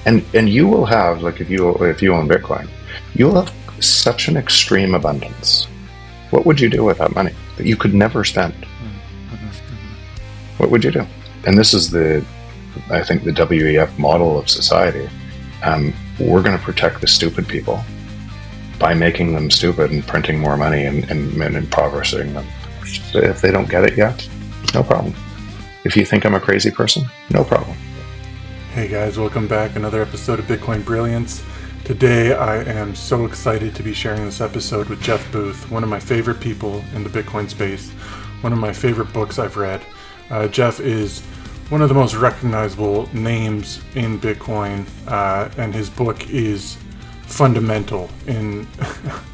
And you will have, like, if you own Bitcoin, you'll have such an extreme abundance. What would you do with that money that you could never spend? What would you do? And this is I think, the WEF model of society. We're going to protect the stupid people by making them stupid and printing more money and impoverishing them. So if they don't get it yet, no problem. If you think I'm a crazy person, no problem. Hey guys, welcome back. Another episode of Bitcoin Brilliance. Today I am so excited to be sharing this episode with Jeff Booth, one of my favorite people in the Bitcoin space, one of my favorite books I've read. Jeff is one of the most recognizable names in Bitcoin, and his book is fundamental in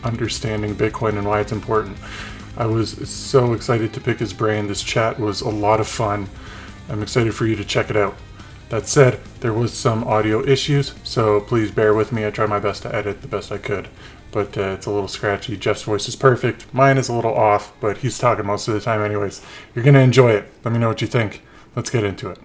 understanding Bitcoin and why it's important. I was so excited to pick his brain. This chat was a lot of fun. I'm excited for you to check it out. That said, there was some audio issues, so please bear with me. I tried my best to edit the best I could, but it's a little scratchy. Jeff's voice is perfect. Mine is a little off, but he's talking most of the time anyways. You're going to enjoy it. Let me know what you think. Let's get into it.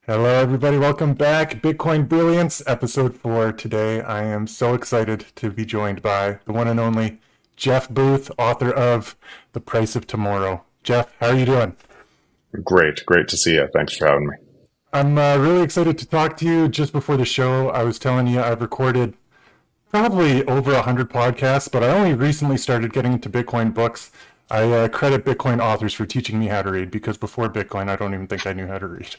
Hello, everybody. Welcome back. Bitcoin Brilliance, episode 4. Today, I am so excited to be joined by the one and only Jeff Booth, author of The Price of Tomorrow. Jeff, how are you doing? Great to see you. Thanks for having me. I'm really excited to talk to you. Just before the show, I was telling you I've recorded probably over 100 podcasts, but I only recently started getting into Bitcoin books. I credit Bitcoin authors for teaching me how to read, because before Bitcoin, I don't even think I knew how to read.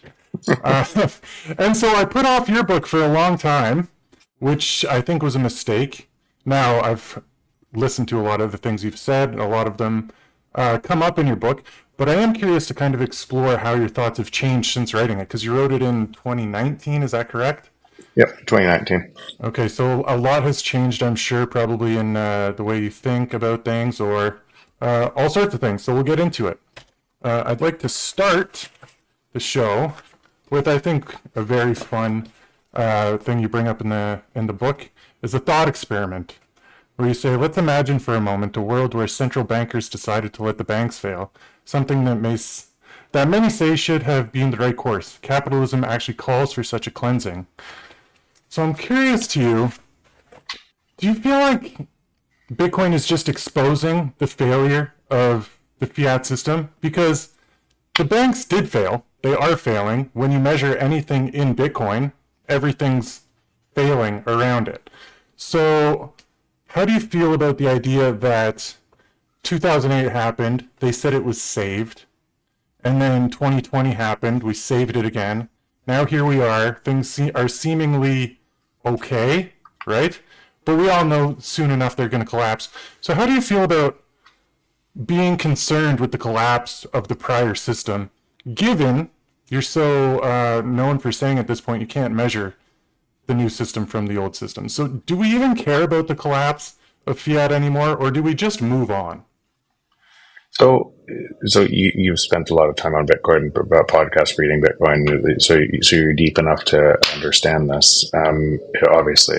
And so I put off your book for a long time, which I think was a mistake. Now I've listened to a lot of the things you've said. A lot of them come up in your book. But I am curious to kind of explore how your thoughts have changed since writing it, because you wrote it in 2019, is that correct? Yep, 2019. Okay, so a lot has changed, I'm sure, probably in the way you think about things, or all sorts of things. So we'll get into it. I'd like to start the show with, I think, a very fun thing you bring up in the book, is a thought experiment, where you say, let's imagine for a moment a world where central bankers decided to let the banks fail, something that many say should have been the right course. Capitalism actually calls for such a cleansing. So I'm curious to you, do you feel like Bitcoin is just exposing the failure of the fiat system? Because the banks did fail. They are failing. When you measure anything in Bitcoin, everything's failing around it. So how do you feel about the idea that 2008 happened, they said it was saved, and then 2020 happened, we saved it again. Now here we are, things are seemingly okay, right? But we all know soon enough they're going to collapse. So how do you feel about being concerned with the collapse of the prior system, given you're so known for saying at this point you can't measure the new system from the old system? So do we even care about the collapse of fiat anymore, or do we just move on? So you've spent a lot of time on Bitcoin, podcast reading Bitcoin, so you're deep enough to understand this. Obviously,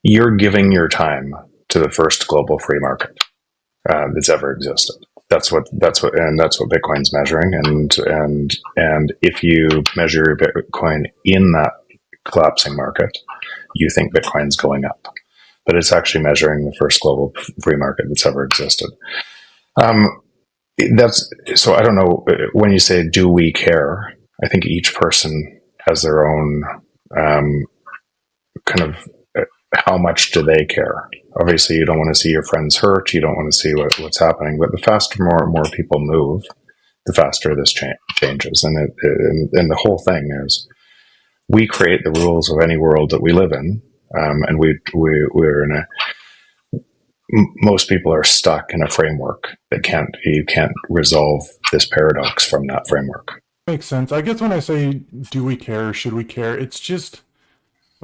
you're giving your time to the first global free market that's ever existed. That's what Bitcoin's measuring, and if you measure Bitcoin in that collapsing market, you think Bitcoin's going up, but it's actually measuring the first global free market that's ever existed. That's so. I don't know, when you say, "Do we care?" I think each person has their own kind of how much do they care. Obviously, you don't want to see your friends hurt. You don't want to see what's happening. But the faster more people move, the faster this changes. And the whole thing is, we create the rules of any world that we live in, and we're in a. Most people are stuck in a framework that you can't resolve this paradox from that framework. Makes sense. I guess when I say, do we care or should we care, it's just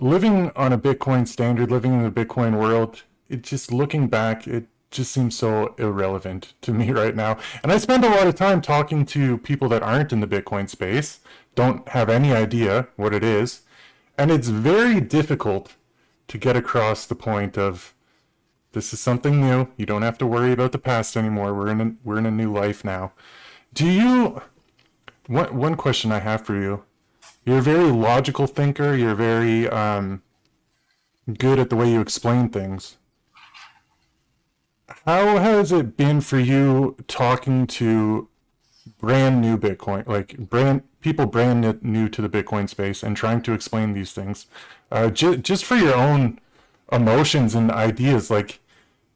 living on a Bitcoin standard, living in the Bitcoin world, it just, looking back, it just seems so irrelevant to me right now. And I spend a lot of time talking to people that aren't in the Bitcoin space, don't have any idea what it is, and it's very difficult to get across the point of, this is something new. You don't have to worry about the past anymore. We're in a new life now. One question I have for you You're a very logical thinker. You're very good at the way you explain things. How has it been for you talking to brand new Bitcoin, like brand people brand new to the Bitcoin space, and trying to explain these things, just for your own emotions and ideas? Like,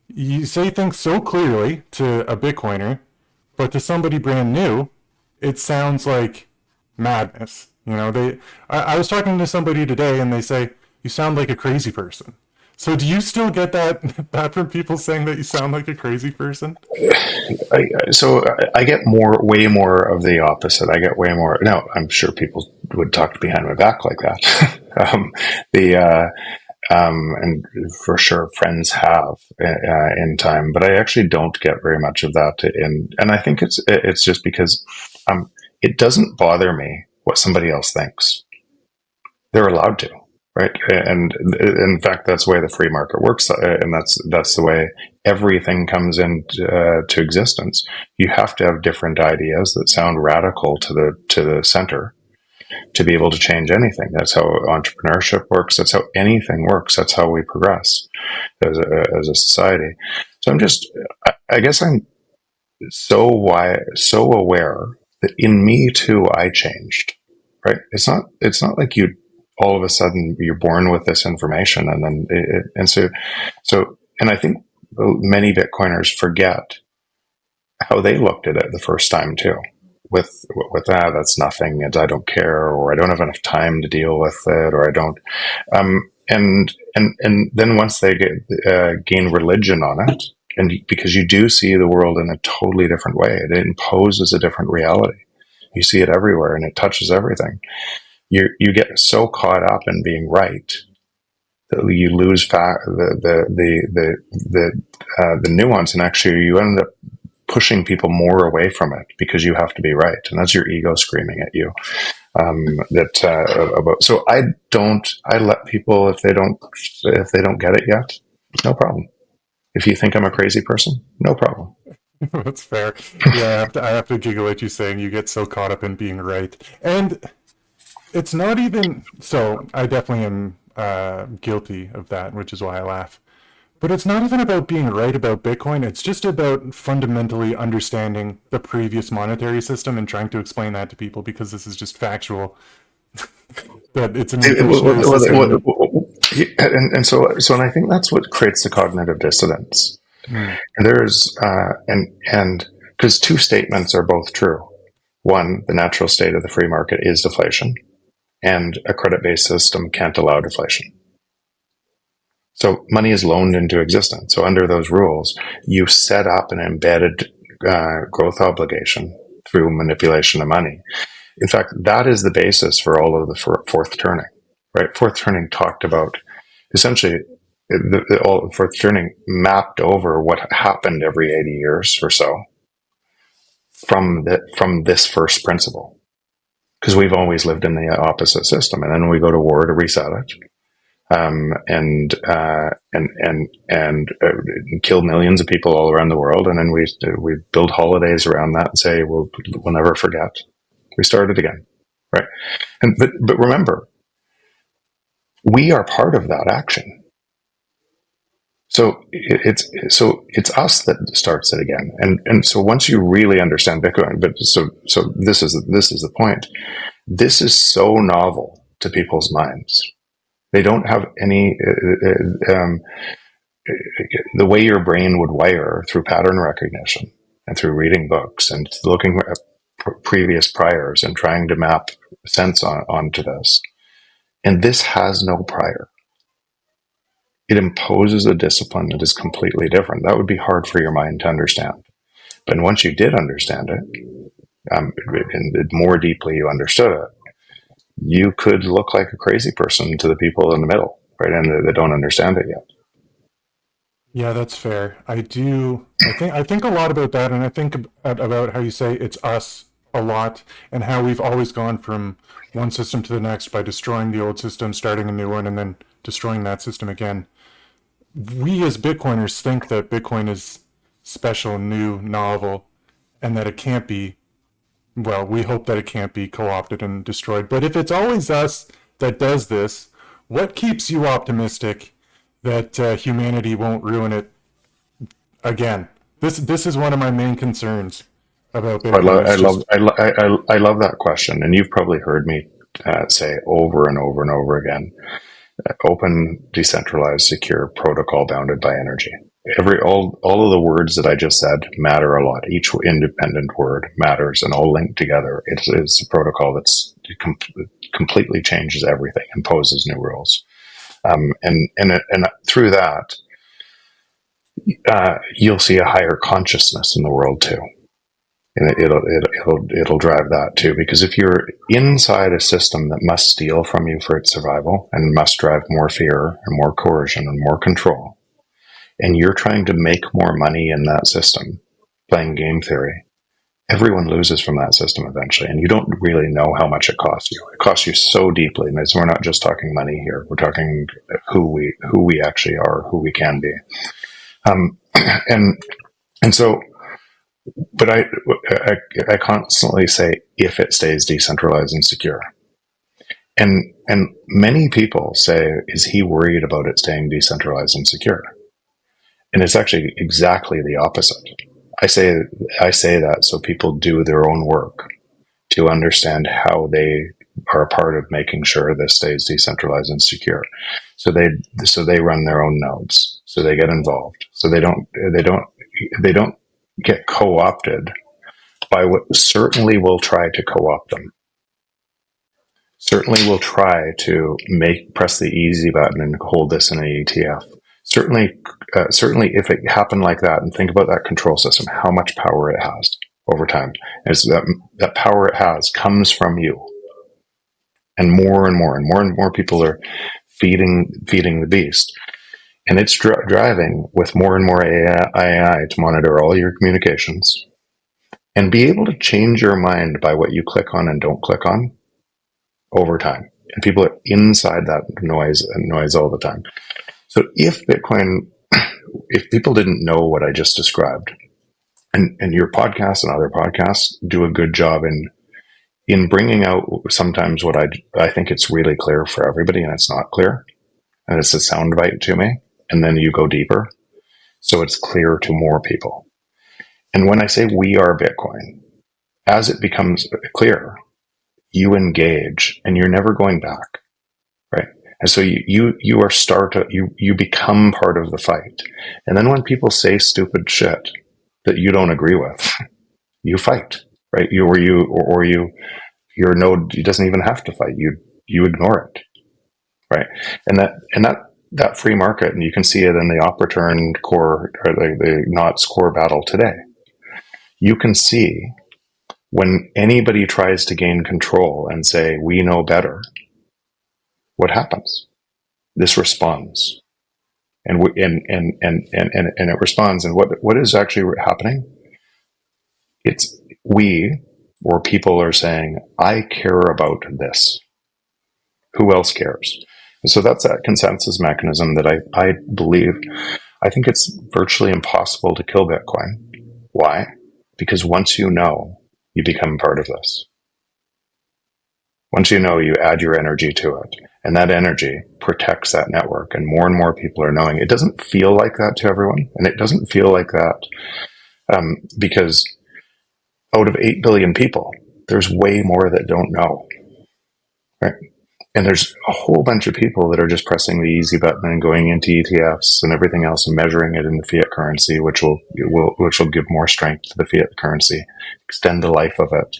you say things so clearly to a Bitcoiner, but to somebody brand new, it sounds like madness. You know, I was talking to somebody today, and they say you sound like a crazy person. So do you still get that from people saying that you sound like a crazy person? I get way more of the opposite. I get way more. Now, I'm sure people would talk behind my back like that. The and for sure friends have in time, but I actually don't get very much of that. And I think it's just because it doesn't bother me what somebody else thinks. They're allowed to, right? And in fact, that's the way the free market works, and that's the way everything comes into to existence. You have to have different ideas that sound radical to the center to be able to change anything. That's how entrepreneurship works. That's how anything works. That's how we progress as a society. So I guess I'm so aware that in me too, I changed, right? It's not like you all of a sudden you're born with this information and then and I think many Bitcoiners forget how they looked at it the first time too. With that's nothing, and I don't care, or I don't have enough time to deal with it, or I don't. And then once they gain religion on it, and because you do see the world in a totally different way, it imposes a different reality. You see it everywhere, and it touches everything. You get so caught up in being right that you lose the nuance, and actually you end up pushing people more away from it because you have to be right, and that's your ego screaming at you. So I let people, if they don't get it yet, no problem. If you think I'm a crazy person, no problem. That's fair. Yeah, I have to giggle at you saying you get so caught up in being right. And it's not even so. I definitely am guilty of that, which is why I laugh. But it's not even about being right about Bitcoin. It's just about fundamentally understanding the previous monetary system and trying to explain that to people, because this is just factual that it's an inflationary system. And I think that's what creates the cognitive dissonance. Mm, There's and because two statements are both true. One, the natural state of the free market is deflation, and a credit-based system can't allow deflation. So money is loaned into existence. So under those rules, you set up an embedded growth obligation through manipulation of money. In fact, that is the basis for all of the fourth turning, right? Fourth turning talked about essentially all fourth turning mapped over what happened every 80 years or so from this first principle, because we've always lived in the opposite system, and then we go to war to reset it, and kill millions of people all around the world, and then we build holidays around that and say we'll never forget. We start it again, right? But remember, we are part of that action. So it's us that starts it again, and so once you really understand Bitcoin, but so this is the point. This is so novel to people's minds. They don't have any the way your brain would wire through pattern recognition and through reading books and looking at previous priors and trying to map sense onto this. And this has no prior. It imposes a discipline that is completely different. That would be hard for your mind to understand. But once you did understand it, and more deeply you understood it, you could look like a crazy person to the people in the middle, right? And they don't understand it yet. yeah, that's fair. I do. I think a lot about that, and I think about how you say it's us a lot, and how we've always gone from one system to the next by destroying the old system, starting a new one, and then destroying that system again. We as Bitcoiners think that Bitcoin is special, new, novel, and that it can't be well, we hope that it can't be co-opted and destroyed. But if it's always us that does this, what keeps you optimistic that humanity won't ruin it again? This is one of my main concerns about I love, Bitcoin. I It's love, just I love that question, and you've probably heard me say over and over and over again: open, decentralized, secure, protocol bounded by energy. All of the words that I just said matter a lot. Each independent word matters, and all linked together. It's a protocol that's completely changes everything, imposes new rules, and through that, you'll see a higher consciousness in the world too. And it'll drive that too, because if you're inside a system that must steal from you for its survival and must drive more fear and more coercion and more control, and you're trying to make more money in that system playing game theory, everyone loses from that system eventually, and you don't really know how much it costs you. It costs you so deeply, and we're not just talking money here. We're talking who we actually are, who we can be, um, and and so. But I constantly say if it stays decentralized and secure, and many people say, is he worried about it staying decentralized and secure? And it's actually exactly the opposite. I say I say that so people do their own work to understand how they are a part of making sure this stays decentralized and secure. So they run their own nodes. So they get involved. So they don't get co-opted by what certainly will try to co-opt them. Certainly will try to press the easy button and hold this in an ETF. Certainly, if it happened like that, and think about that control system, how much power it has over time, is that power it has comes from you, and more and more and more and more people are feeding the beast, and it's driving with more and more AI to monitor all your communications and be able to change your mind by what you click on and don't click on over time. And people are inside that noise all the time. So if people didn't know what I just described, and your podcast and other podcasts do a good job in bringing out sometimes what I think it's really clear for everybody and it's not clear, and it's a soundbite to me, and then you go deeper, so it's clear to more people. And when I say we are Bitcoin, as it becomes clear, you engage, and you're never going back, right? And so you become part of the fight. And then when people say stupid shit that you don't agree with, you fight, right? Your node doesn't even have to fight. You ignore it, right? And that free market, and you can see it in the op return core, or the knots core battle today. You can see when anybody tries to gain control and say we know better, what happens? This responds, and it responds. And what is actually happening? It's we, or people are saying, I care about this. Who else cares? And so that's that consensus mechanism that I believe. I think it's virtually impossible to kill Bitcoin. Why? Because once you know, you become part of this. Once you know, you add your energy to it. And that energy protects that network. And more people are knowing. It doesn't feel like that to everyone. And it doesn't feel like that because out of 8 billion people, there's way more that don't know. Right? And there's a whole bunch of people that are just pressing the easy button and going into ETFs and everything else and measuring it in the fiat currency, which will give more strength to the fiat currency, extend the life of it.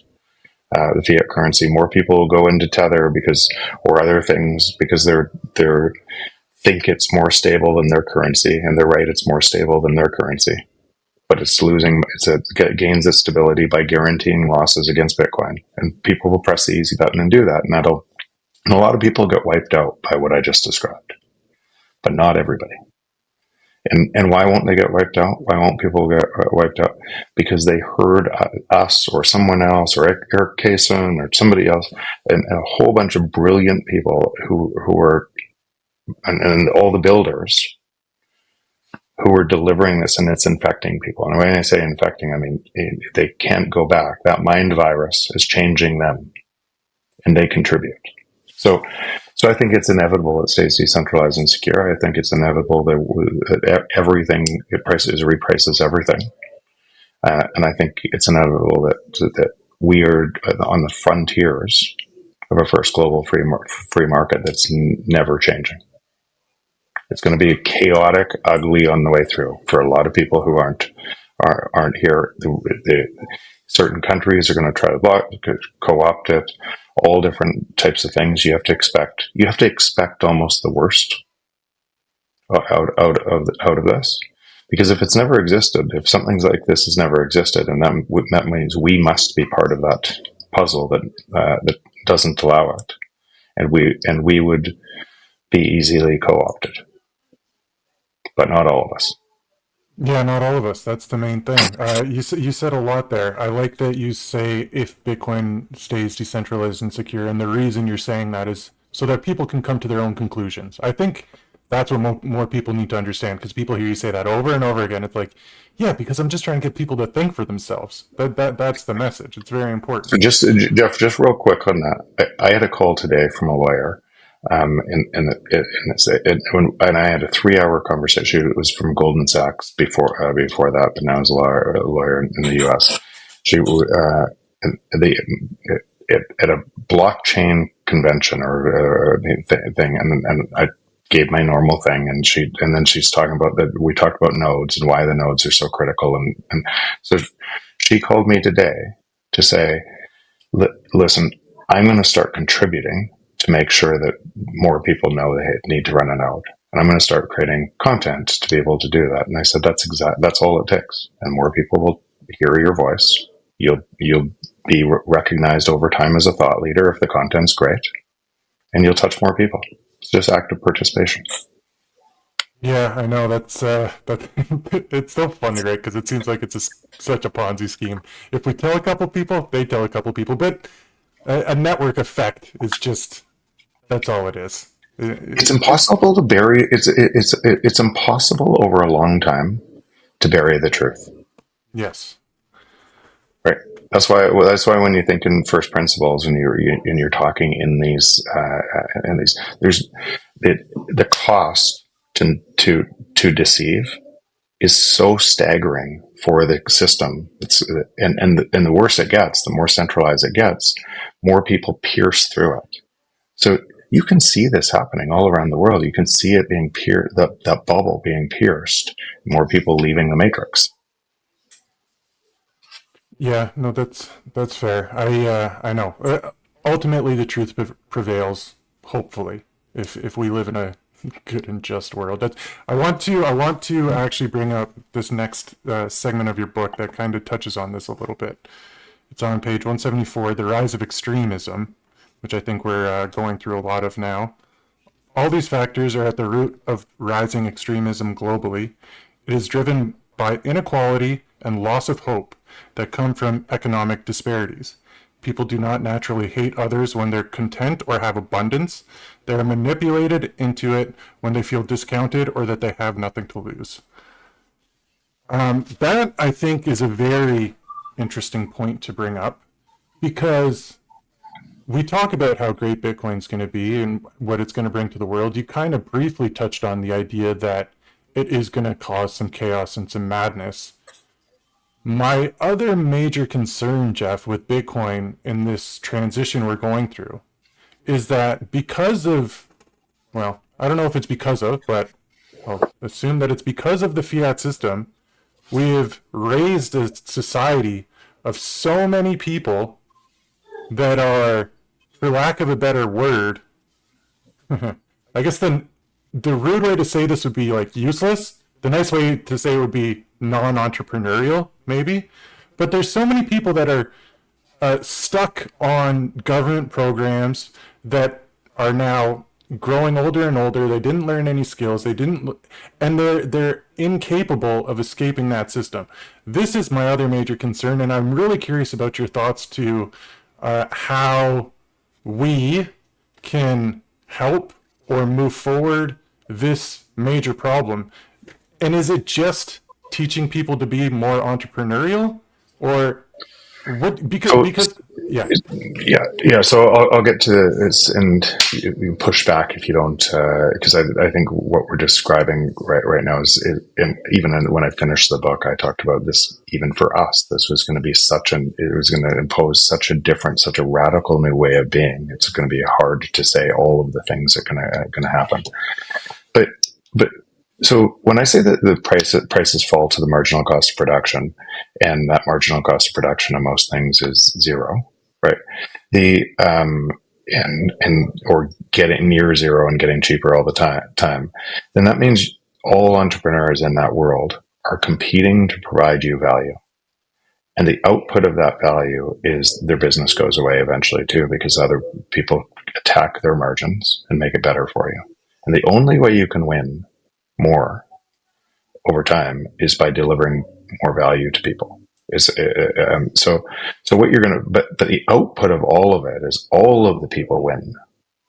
The fiat currency. More people will go into Tether or other things because they think it's more stable than their currency, and they're right, it's more stable than their currency. But it gains its stability by guaranteeing losses against Bitcoin, and people will press the easy button and do that, and a lot of people get wiped out by what I just described, but not everybody. And why won't they get wiped out? Why won't people get wiped out? Because they heard us or someone else or Eric Kaysen or somebody else, and a whole bunch of brilliant people who are, and all the builders who are delivering this, and it's infecting people. And when I say infecting, I mean they can't go back. That mind virus is changing them, and they contribute. So, so I think it's inevitable it stays decentralized and secure. I think it's inevitable that everything it prices reprices everything, and I think it's inevitable that we are on the frontiers of a first global free market that's never changing. It's going to be chaotic, ugly on the way through for a lot of people who aren't here. Certain countries are going to try to co-opt it. All different types of things. You have to expect. You have to expect almost the worst out of this, because if it's never existed, if something like this has never existed, and that means we must be part of that puzzle that doesn't allow it, and we would be easily co-opted, but not all of us. Yeah, not all of us. That's the main thing. You said a lot there. I like that you say if Bitcoin stays decentralized and secure, and the reason you're saying that is so that people can come to their own conclusions. I think that's what more people need to understand, because people hear you say that over and over again. It's like, yeah, because I'm just trying to get people to think for themselves. That's the message. It's very So important. just Jeff, just real quick on that, I had a call today from a lawyer, and I had a 3 hour conversation. It was from Goldman Sachs before that, but now is a lawyer in the U.S. She the at a blockchain convention or thing, and I gave my normal thing, and then she's talking about that. We talked about nodes and why the nodes are so critical, and so she called me today to say, listen, I'm going to start contributing to make sure that more people know they need to run a node. And I'm going to start creating content to be able to do that. And I said, that's all it takes. And more people will hear your voice. You'll be recognized over time as a thought leader if the content's great, and you'll touch more people. It's just active participation. Yeah, I know that it's so funny, right? Because it seems like it's such a Ponzi scheme. If we tell a couple people, they tell a couple people, but a network effect is just that's all it is. It's impossible to bury. It's impossible over a long time to bury the truth. Yes. Right. That's why when you think in first principles and you're talking in these there's the cost to deceive is so staggering for the system. And the worse it gets, the more centralized it gets, more people pierce through it. So you can see this happening all around the world. You can see it being that bubble being pierced, more people leaving the matrix. Yeah, no, that's fair. I know. Ultimately, the truth prevails. Hopefully, if we live in a good and just world. I want to actually bring up this next segment of your book that kind of touches on this a little bit. It's on page 174, The Rise of Extremism, which I think we're going through a lot of now. All these factors are at the root of rising extremism globally. It is driven by inequality and loss of hope that come from economic disparities. People do not naturally hate others when they're content or have abundance. They are manipulated into it when they feel discounted or that they have nothing to lose. That, I think, is a very interesting point to bring up, because we talk about how great Bitcoin's going to be and what it's going to bring to the world. You kind of briefly touched on the idea that it is going to cause some chaos and some madness. My other major concern, Jeff, with Bitcoin in this transition we're going through is that because of, well, I don't know if it's because of, but I'll assume that it's because of the fiat system, we have raised a society of so many people that are, for lack of a better word, I guess the rude way to say this would be like useless. The nice way to say it would be non-entrepreneurial, maybe. But there's so many people that are stuck on government programs that are now growing older and older. They didn't learn any skills. They didn't, and they're incapable of escaping that system. This is my other major concern, and I'm really curious about your thoughts to how we can help or move forward this major problem. And is it just teaching people to be more entrepreneurial, or what? Because So because yeah, yeah. So I'll get to this, and you push back if you don't, because I think what we're describing right now is, and even when I finished the book, I talked about this. Even for us, this was going to be it was going to impose such a different, such a radical new way of being. It's going to be hard to say all of the things that are going to happen. But but so when I say that the prices fall to the marginal cost of production, and that marginal cost of production of most things is zero, right? The and or getting near zero and getting cheaper all the time, then that means all entrepreneurs in that world are competing to provide you value. And the output of that value is their business goes away eventually too, because other people attack their margins and make it better for you. And the only way you can win more over time is by delivering more value to people. Is so what you're gonna, but the output of all of it is all of the people win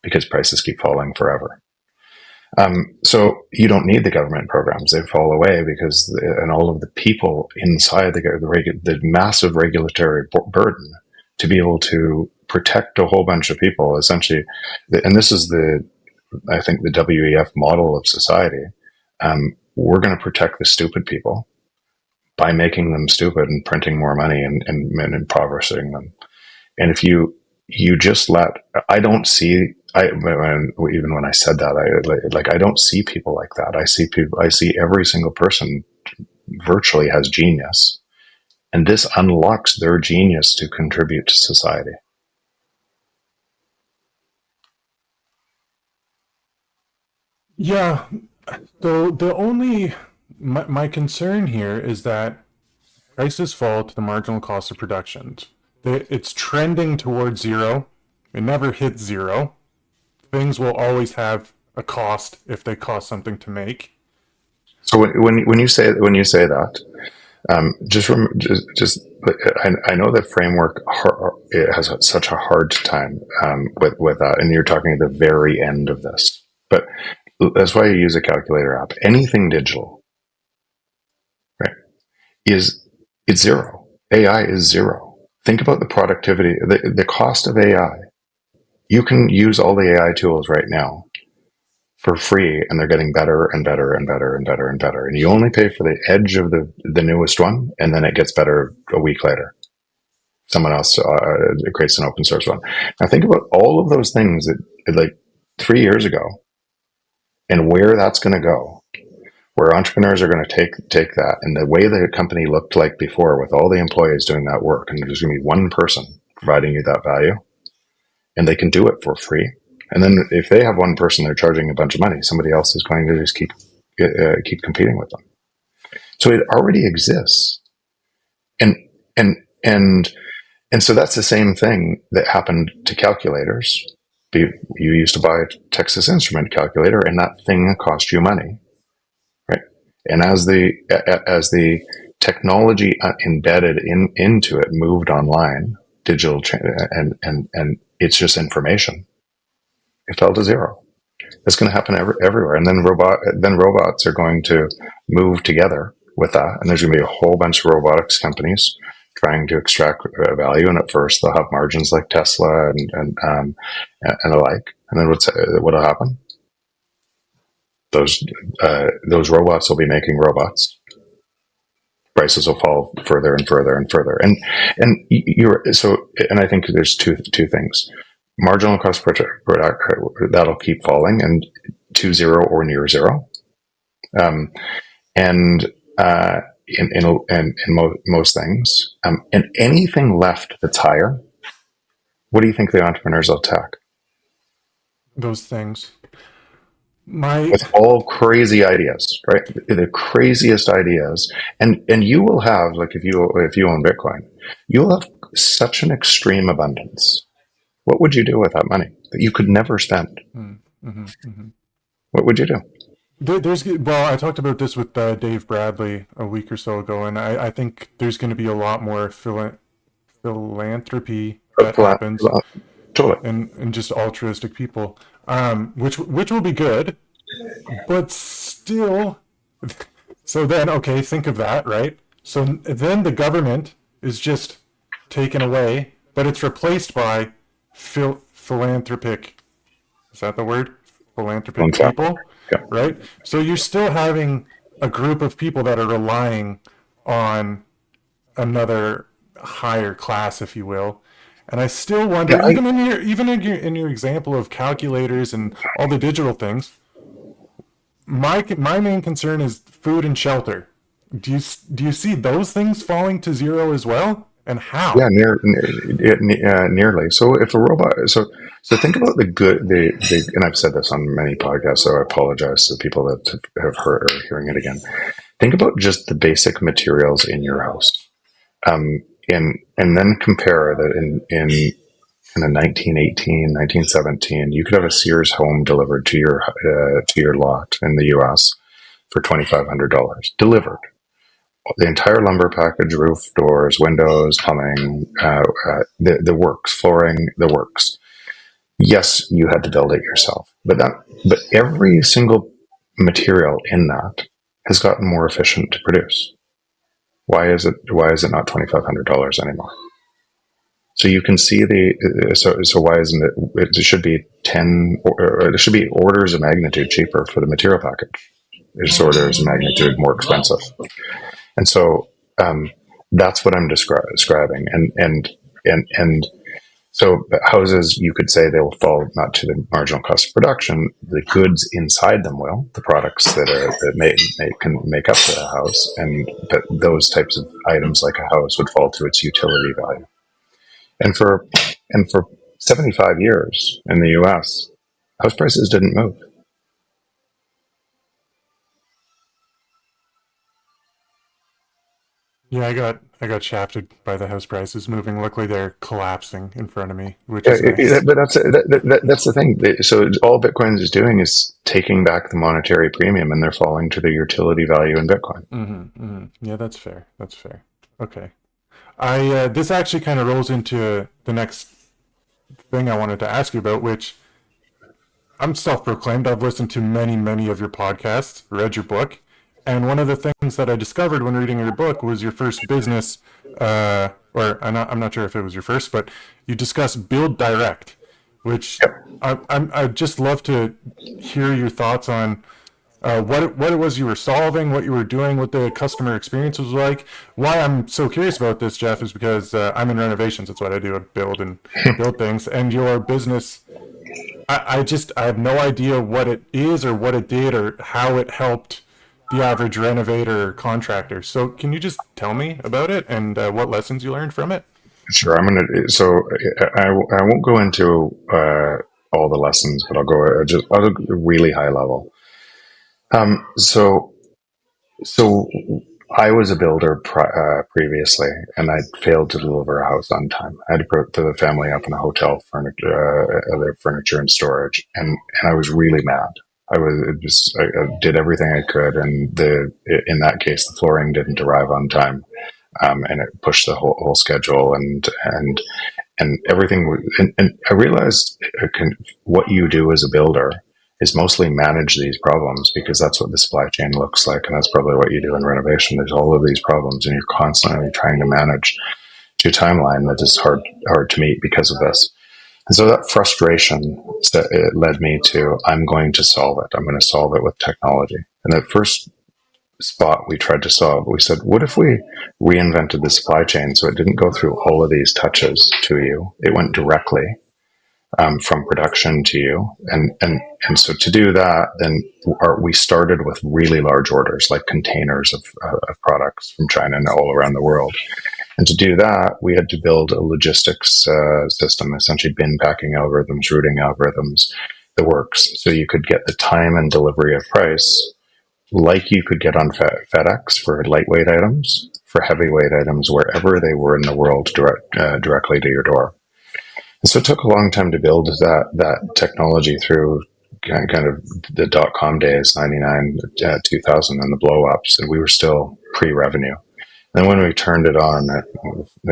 because prices keep falling forever. So you don't need the government programs; they fall away because and all of the people inside the massive regulatory burden to be able to protect a whole bunch of people essentially, and this is the I think the WEF model of society. We're going to protect the stupid people by making them stupid and printing more money and impoverishing them. And if you just let, I don't see, even when I said that, I don't see people like that. I see every single person virtually has genius, and this unlocks their genius to contribute to society. yeah. So the only my concern here is that prices fall to the marginal cost of production. It's trending towards zero. It never hits zero. Things will always have a cost if they cost something to make. So when you say that, just I know that framework it has such a hard time with that, and you're talking at the very end of this. But that's why you use a calculator app. Anything digital, right? Is it's zero. AI is zero. Think about the productivity, the cost of AI. You can use all the AI tools right now for free, and they're getting better and better and better and better and better. And you only pay for the edge of the newest one, and then it gets better a week later. Someone else creates an open source one. Now think about all of those things that like 3 years ago, and where that's going to go. Where entrepreneurs are going to take that, and the way the company looked like before, with all the employees doing that work, and there's going to be one person providing you that value, and they can do it for free. And then if they have one person, they're charging a bunch of money. Somebody else is going to just keep competing with them. So it already exists, and and and and so that's the same thing that happened to calculators. You used to buy a Texas Instrument calculator, and that thing cost you money, right? And as the technology embedded into it moved online, digital, and it's just information. It fell to zero. It's going to happen everywhere, and then robots are going to move together with that, and there's going to be a whole bunch of robotics companies trying to extract value. And at first, they'll have margins like Tesla and the like. And then what'll happen? Those robots will be making robots. Prices will fall further and further and further. And you're so. And I think there's two things. Marginal cost per product that'll keep falling and to zero or near zero. Um, and in most things, and anything left that's higher, what do you think the entrepreneurs will attack? Those things. My With all crazy ideas, right? The craziest ideas, and you will have, like, if you own Bitcoin, you'll have such an extreme abundance. What would you do with that money that you could never spend? mm-hmm, mm-hmm. What would you do? I talked about this with Dave Bradley a week or so ago, and I think there's going to be a lot more philanthropy that happens, Totally. and just altruistic people, which will be good, but still, So then, okay, think of that, right? So then the government is just taken away, but it's replaced by philanthropic, is that the word? Philanthropic Philanthropic. people, Yeah. right? So you're still having a group of people that are relying on another higher class, if you will. And I still wonder, Yeah. even in your example of calculators and all the digital things, my main concern is food and shelter. Do you see those things falling to zero as well, and Yeah, how? nearly. So if a robot, so think about and I've said this on many podcasts, so I apologize to people that have heard or hearing it again. Think about just the basic materials in your house, and then compare that in 1918, 1917, you could have a Sears home delivered to your lot in the U.S. for $2,500 delivered. The entire lumber package, roof, doors, windows, plumbing, the works, flooring, the works. Yes, you had to build it yourself, but every single material in that has gotten more efficient to produce. Why is it not $2,500 anymore? So you can see so why isn't it should be 10 or there should be orders of magnitude cheaper for the material package. It's orders of magnitude more expensive. And so that's what I'm describing. And so houses, you could say they will fall not to the marginal cost of production. The goods inside them will, the products that can make up the house, and that those types of items like a house would fall to its utility value. And for 75 years in the U.S., house prices didn't move. Yeah, I got shafted by the house prices moving. Luckily, they're collapsing in front of me, which Yeah, is nice. but that's the thing. So all Bitcoin is doing is taking back the monetary premium, and they're falling to their utility value in Bitcoin. Yeah, that's fair. That's fair. Okay. I this actually kind of rolls into the next thing I wanted to ask you about, which I'm self-proclaimed. I've listened to many, many of your podcasts, read your book, and one of the things that I discovered when reading your book was your first business, or I'm not sure if it was your first, but you discuss Build Direct, which Yep, I'd just love to hear your thoughts on what it was you were solving, what you were doing, what the customer experience was like. Why I'm so curious about this, Jeff, is because I'm in renovations. That's what I do. I build things, and your business. I have no idea what it is or what it did or how it helped the average renovator or contractor. So can you just tell me about it and what lessons you learned from it? sure. I won't go into all the lessons, but I'll go really high level. Um, so so I was a builder previously, and I failed to deliver a house on time. I had to put the family up in a hotel their furniture and storage, and I was really mad. I did everything I could, and in that case, the flooring didn't arrive on time, and it pushed the whole schedule, and everything. And I realized what you do as a builder is mostly manage these problems, because that's what the supply chain looks like, and that's probably what you do in renovation. There's all of these problems, and you're constantly trying to manage to a timeline that is hard to meet because of this. And so that frustration, it led me to, I'm going to solve it. I'm going to solve it with technology. And that first spot we tried to solve, we said, what if we reinvented the supply chain so it didn't go through all of these touches to you? It went directly from production to you. And so to do that, then we started with really large orders, like containers of products from China and all around the world. And to do that, we had to build a logistics system, essentially bin packing algorithms, routing algorithms, the works, so you could get the time and delivery of price like you could get on FedEx for lightweight items, for heavyweight items, wherever they were in the world, directly to your door. And so it took a long time to build that technology through kind of the .com days, 99, 2000, and the blow ups, and we were still pre-revenue. And when we turned it on,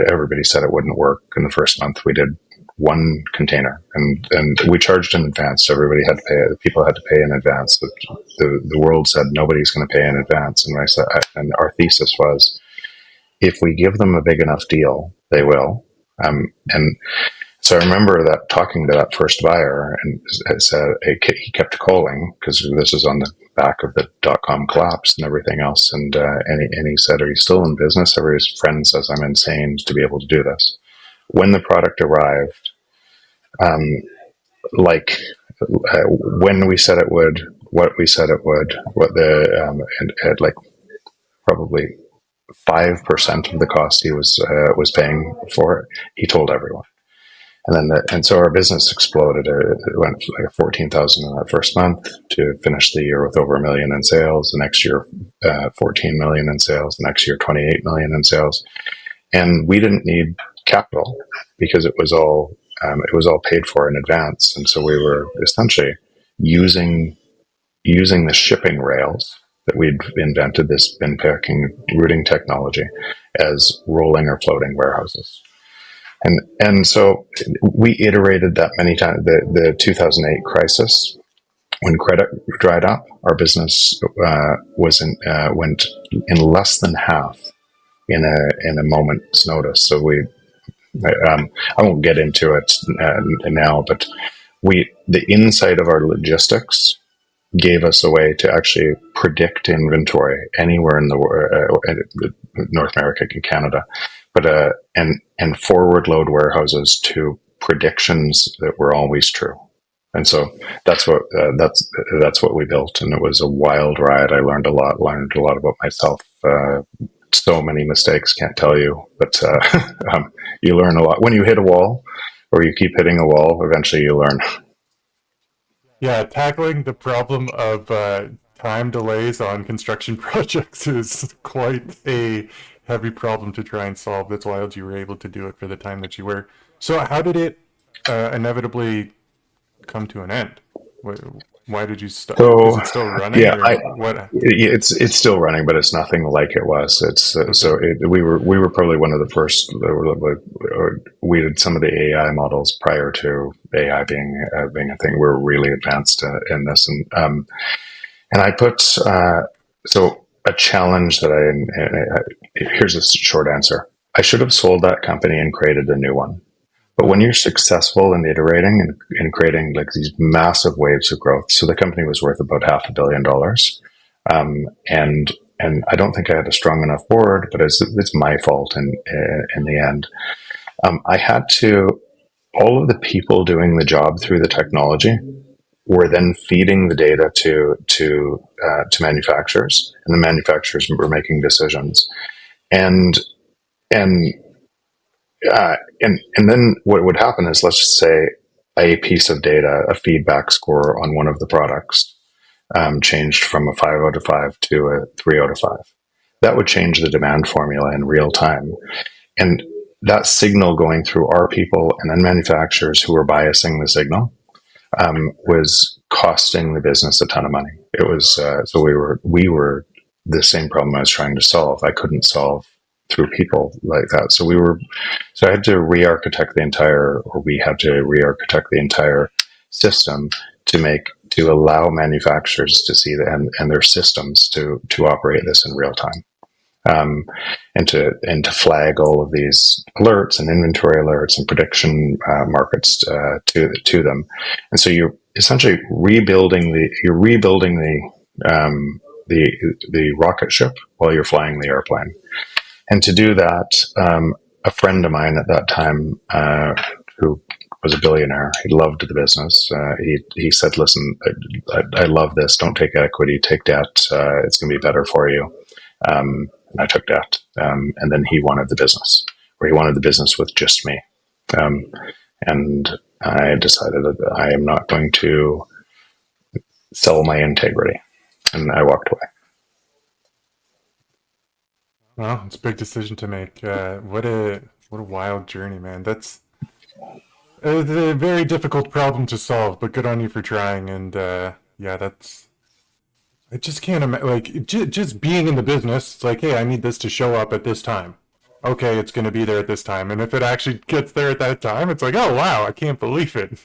everybody said it wouldn't work. In the first month, we did one container, and we charged in advance. So everybody had to pay. People had to pay in advance. The world said nobody's going to pay in advance, and I said, and our thesis was, if we give them a big enough deal, they will. And so I remember that talking to that first buyer, and it said he kept calling because this is on the back of the .com collapse and everything else. And he said, "Are you still in business?" Every his friend says, "I'm insane to be able to do this." When the product arrived, um, like when we said it would, what we said it would, what the and like probably 5% of the cost he was paying for it, he told everyone. And so our business exploded. It went like 14,000 in that first month to finish the year with over $1 million in sales. The next year, 14 million in sales. The next year, 28 million in sales. And we didn't need capital because it was all paid for in advance. And so we were essentially using the shipping rails that we'd invented, this bin packing routing technology, as rolling or floating warehouses. And so we iterated that many times. The 2008 crisis, when credit dried up, our business went in less than half in a moment's notice. So I won't get into it now, but the insight of our logistics gave us a way to actually predict inventory anywhere in the North America and Canada, but and forward load warehouses to predictions that were always true. And so that's what we built, and it was a wild ride. I learned a lot about myself. So many mistakes, can't tell you, but you learn a lot when you hit a wall, or you keep hitting a wall. Eventually, you learn. Yeah, tackling the problem of time delays on construction projects is quite a heavy problem to try and solve. That's wild you were able to do it for the time that you were. So, how did it inevitably come to an end? Why did you stop? Is So it still running, yeah, or what? it's still running, but it's nothing like it was. It's Okay. we were probably one of the first. We did some of the AI models prior to AI being a thing. We were really advanced in this, and I put so a challenge that here's a short answer. I should have sold that company and created a new one. But when you're successful in iterating and creating like these massive waves of growth, so the company was worth about $500 million, and I don't think I had a strong enough board, but it's my fault in the end. I had to all of the people doing the job through the technology were then feeding the data to manufacturers, and the manufacturers were making decisions, and and and then what would happen is, let's just say a piece of data, a feedback score on one of the products, changed from a 5 out of 5 to a 3 out of 5. That would change the demand formula in real time. And that signal going through our people and then manufacturers who were biasing the signal was costing the business a ton of money. It was so we were the same problem I was trying to solve. I couldn't solve through people like that. So I had to re-architect the entire, or we had to re-architect the entire system to allow manufacturers to see and their systems to operate this in real time. And to flag all of these alerts and inventory alerts and prediction markets to them. And so you're essentially rebuilding the rocket ship while you're flying the airplane. And to do that, a friend of mine at that time, who was a billionaire, he loved the business. He said, "Listen, I love this. Don't take equity, take debt. It's going to be better for you." And I took debt. And then he wanted the business, or he wanted the business with just me. Um, and I decided that I am not going to sell my integrity, and I walked away. Well, it's a big decision to make. What a wild journey, man. That's a very difficult problem to solve, but good on you for trying. And yeah, that's I just can't imagine, like, just being in the business. It's like, hey, I need this to show up at this time. okay, it's going to be there at this time. And if it actually gets there at that time, it's like, oh wow, I can't believe it.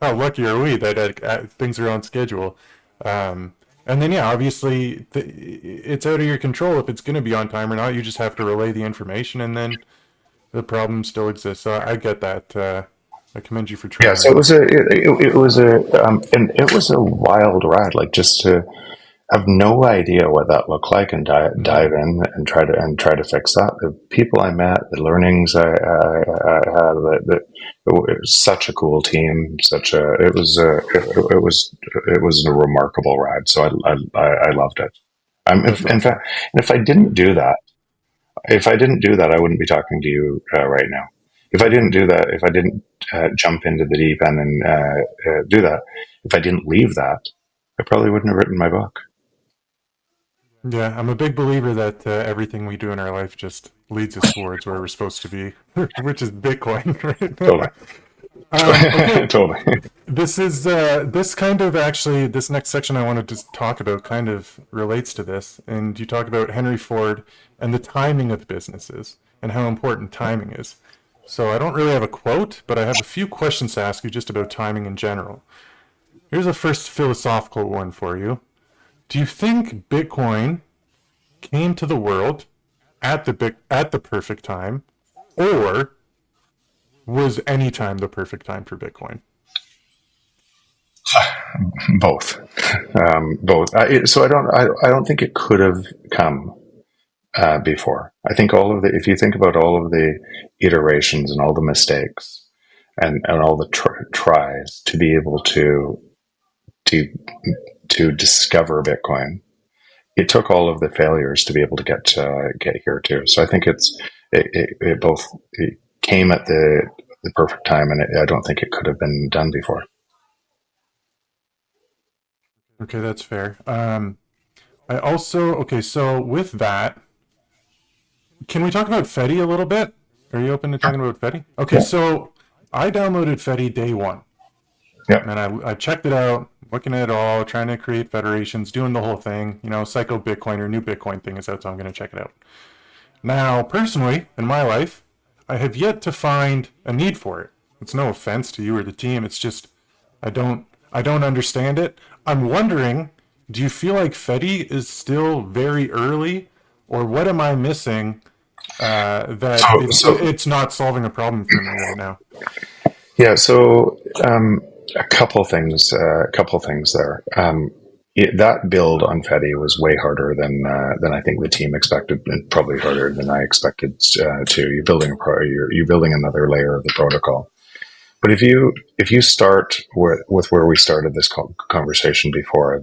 How lucky are we that things are on schedule? Um, and then yeah, obviously it's out of your control if it's going to be on time or not. You just have to relay the information, and then the problem still exists. So I get that. I commend you for Yeah, so trying. it was and it was a wild ride. Like just to have no idea what that looked like and Mm-hmm. dive in and try to fix that. The people I met, the learnings I had, it was such a cool team. Such a it was a remarkable ride. So I loved it. That's In awesome. fact, if I didn't do that, I wouldn't be talking to you right now. If I didn't do that, if I didn't jump into the deep end and do that, if I didn't leave that, I probably wouldn't have written my book. Yeah, I'm a big believer that everything we do in our life just leads us towards where we're supposed to be, which is Bitcoin, Totally. right? Okay, Totally. this kind of actually this next section I wanted to talk about kind of relates to this, and you talk about Henry Ford and the timing of businesses and how important timing is. So I don't really have a quote, but I have a few questions to ask you just about timing in general. Here's a first philosophical one for you. Do you think Bitcoin came to the world at the perfect time, or was any time the perfect time for Bitcoin? Both. Both. I don't think it could have come before. I think all of the, if you think about all of the iterations and all the mistakes and all the tries to be able to, to discover Bitcoin, it took all of the failures to be able to get here too. So I think it both it came at the perfect time, and I don't think it could have been done before. Okay, that's fair. I also okay. So with that, can we talk about Fetty a little bit? Are you open to talking about Fetty? Okay, Yeah, so I downloaded Fetty day one, yeah. and I checked it out, looking at it all, trying to create federations, doing the whole thing. You know, Psycho Bitcoin or New Bitcoin thing is out, so I'm going to check it out. Now, personally, in my life, I have yet to find a need for it. It's no offense to you or the team. It's just I don't understand it. I'm wondering, do you feel like Fetty is still very early, or what am I missing that So so it's not solving a problem for me right now? yeah. So a couple things there. That build on Fetty was way harder than I think the team expected, and probably harder than I expected too. You're building another layer of the protocol. But if you start with where we started this conversation before,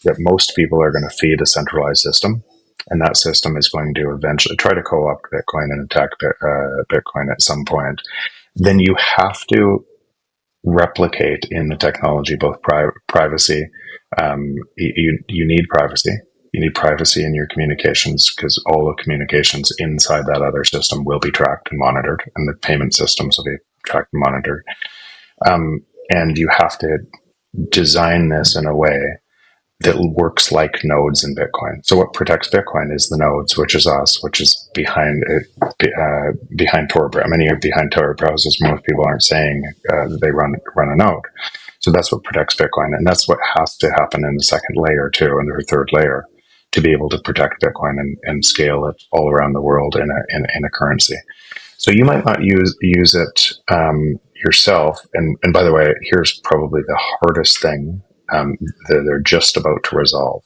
that most people are going to feed a centralized system, and that system is going to eventually try to co-opt Bitcoin and attack Bitcoin at some point, then you have to replicate in the technology both privacy. You need privacy. You need privacy in your communications because all the communications inside that other system will be tracked and monitored, and the payment systems will be tracked and monitored. And you have to design this in a way that works like nodes in Bitcoin. So what protects Bitcoin is the nodes, which is us, which is behind it, behind Tor. Many are behind Tor browsers. Most people aren't saying they run a node. So that's what protects Bitcoin, and that's what has to happen in the second layer too, and the third layer, to be able to protect Bitcoin and scale it all around the world in a currency. So you might not use it yourself. And by the way, here's probably the hardest thing that they're just about to resolve.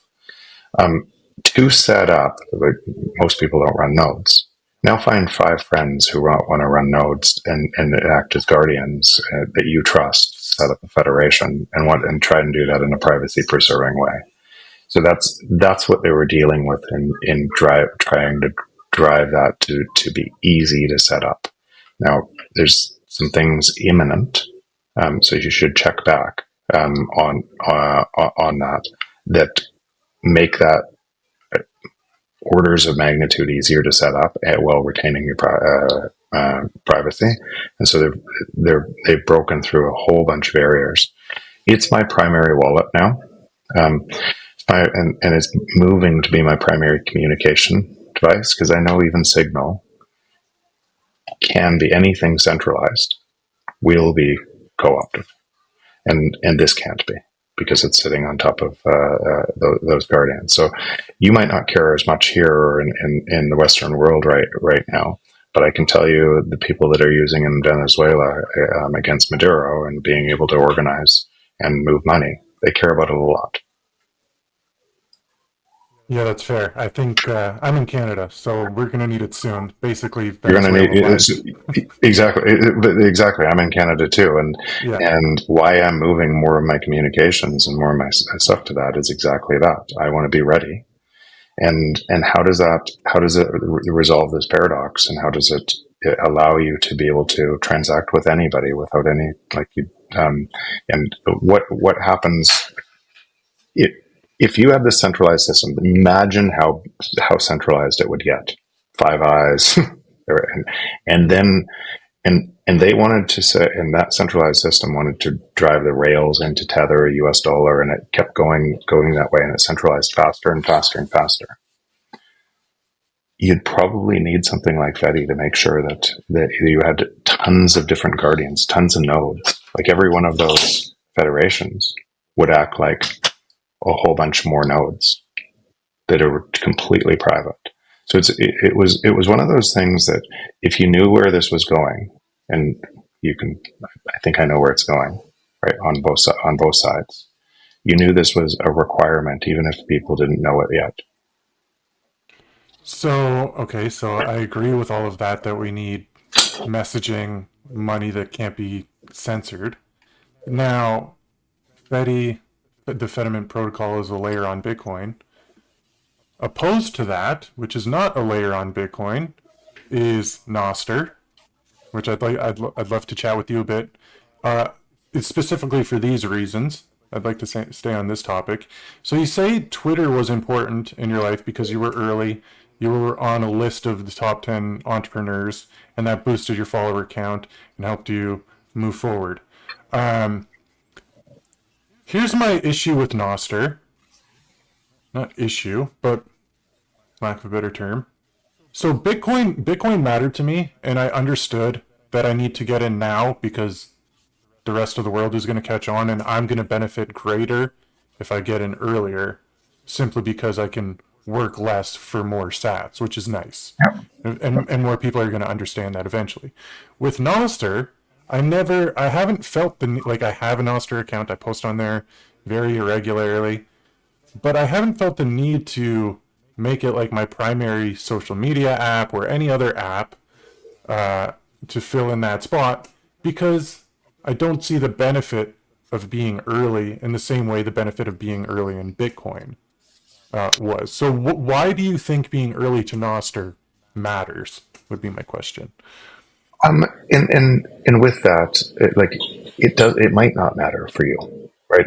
Um, to set up, like, most people don't run nodes. Now find five friends who want to run nodes and act as guardians that you trust. Set up a federation and try and do that in a privacy preserving way. So that's what they were dealing with in trying to drive that to be easy to set up. Now there's some things imminent, so you should check back on that make that orders of magnitude easier to set up while retaining your privacy. And so they've broken through a whole bunch of barriers. It's my primary wallet now. Um, and it's moving to be my primary communication device because I know even Signal can be anything centralized will be co-opted, and this can't be because it's sitting on top of those guardians. So you might not care as much here or in the Western world right now, but I can tell you the people that are using in Venezuela against Maduro and being able to organize and move money, they care about it a lot. Yeah, that's fair. I think I'm in Canada, so we're going to need it soon. Basically, You're going to Venezuela wise. need exactly. I'm in Canada too, Yeah. and why I'm moving more of my communications and more of my stuff to that is exactly that. I want to be ready. And how does it resolve this paradox, and how does it allow you to be able to transact with anybody without any like you and what happens if you have this centralized system? Imagine how centralized it would get. Five Eyes, and then and they wanted to say, and that centralized system wanted to drive the rails into Tether, a US dollar, and it kept going that way, and it centralized faster and faster and faster. You'd probably need something like Fedi to make sure that you had tons of different guardians, tons of nodes. Like every one of those federations would act like a whole bunch more nodes that are completely private. So it was one of those things that if you knew where this was going, and you can, I think I know where it's going, right, on both sides. You knew this was a requirement, even if people didn't know it yet. So, okay, so I agree with all of that, that we need messaging, money that can't be censored. Now, Fedi, the Fediment protocol is a layer on Bitcoin. Opposed to that, which is not a layer on Bitcoin, is nostr, which I'd love to chat with you a bit. It's specifically for these reasons. I'd like to stay on this topic. So you say Twitter was important in your life because you were early. You were on a list of the top 10 entrepreneurs, and that boosted your follower count and helped you move forward. Um, Here's my issue with Nostr. Not issue, but lack of a better term. So Bitcoin mattered to me, and I understood that I need to get in now because the rest of the world is going to catch on, and I'm going to benefit greater if I get in earlier, simply because I can work less for more sats, which is nice. Yeah. And more people are going to understand that eventually. With Nostr, I haven't felt like I have a Nostr account. I post on there very irregularly, but I haven't felt the need to make it like my primary social media app or any other app to fill in that spot because I don't see the benefit of being early in the same way the benefit of being early in Bitcoin was. So, why do you think being early to Nostr matters? Would be my question. And with that, it might not matter for you, right?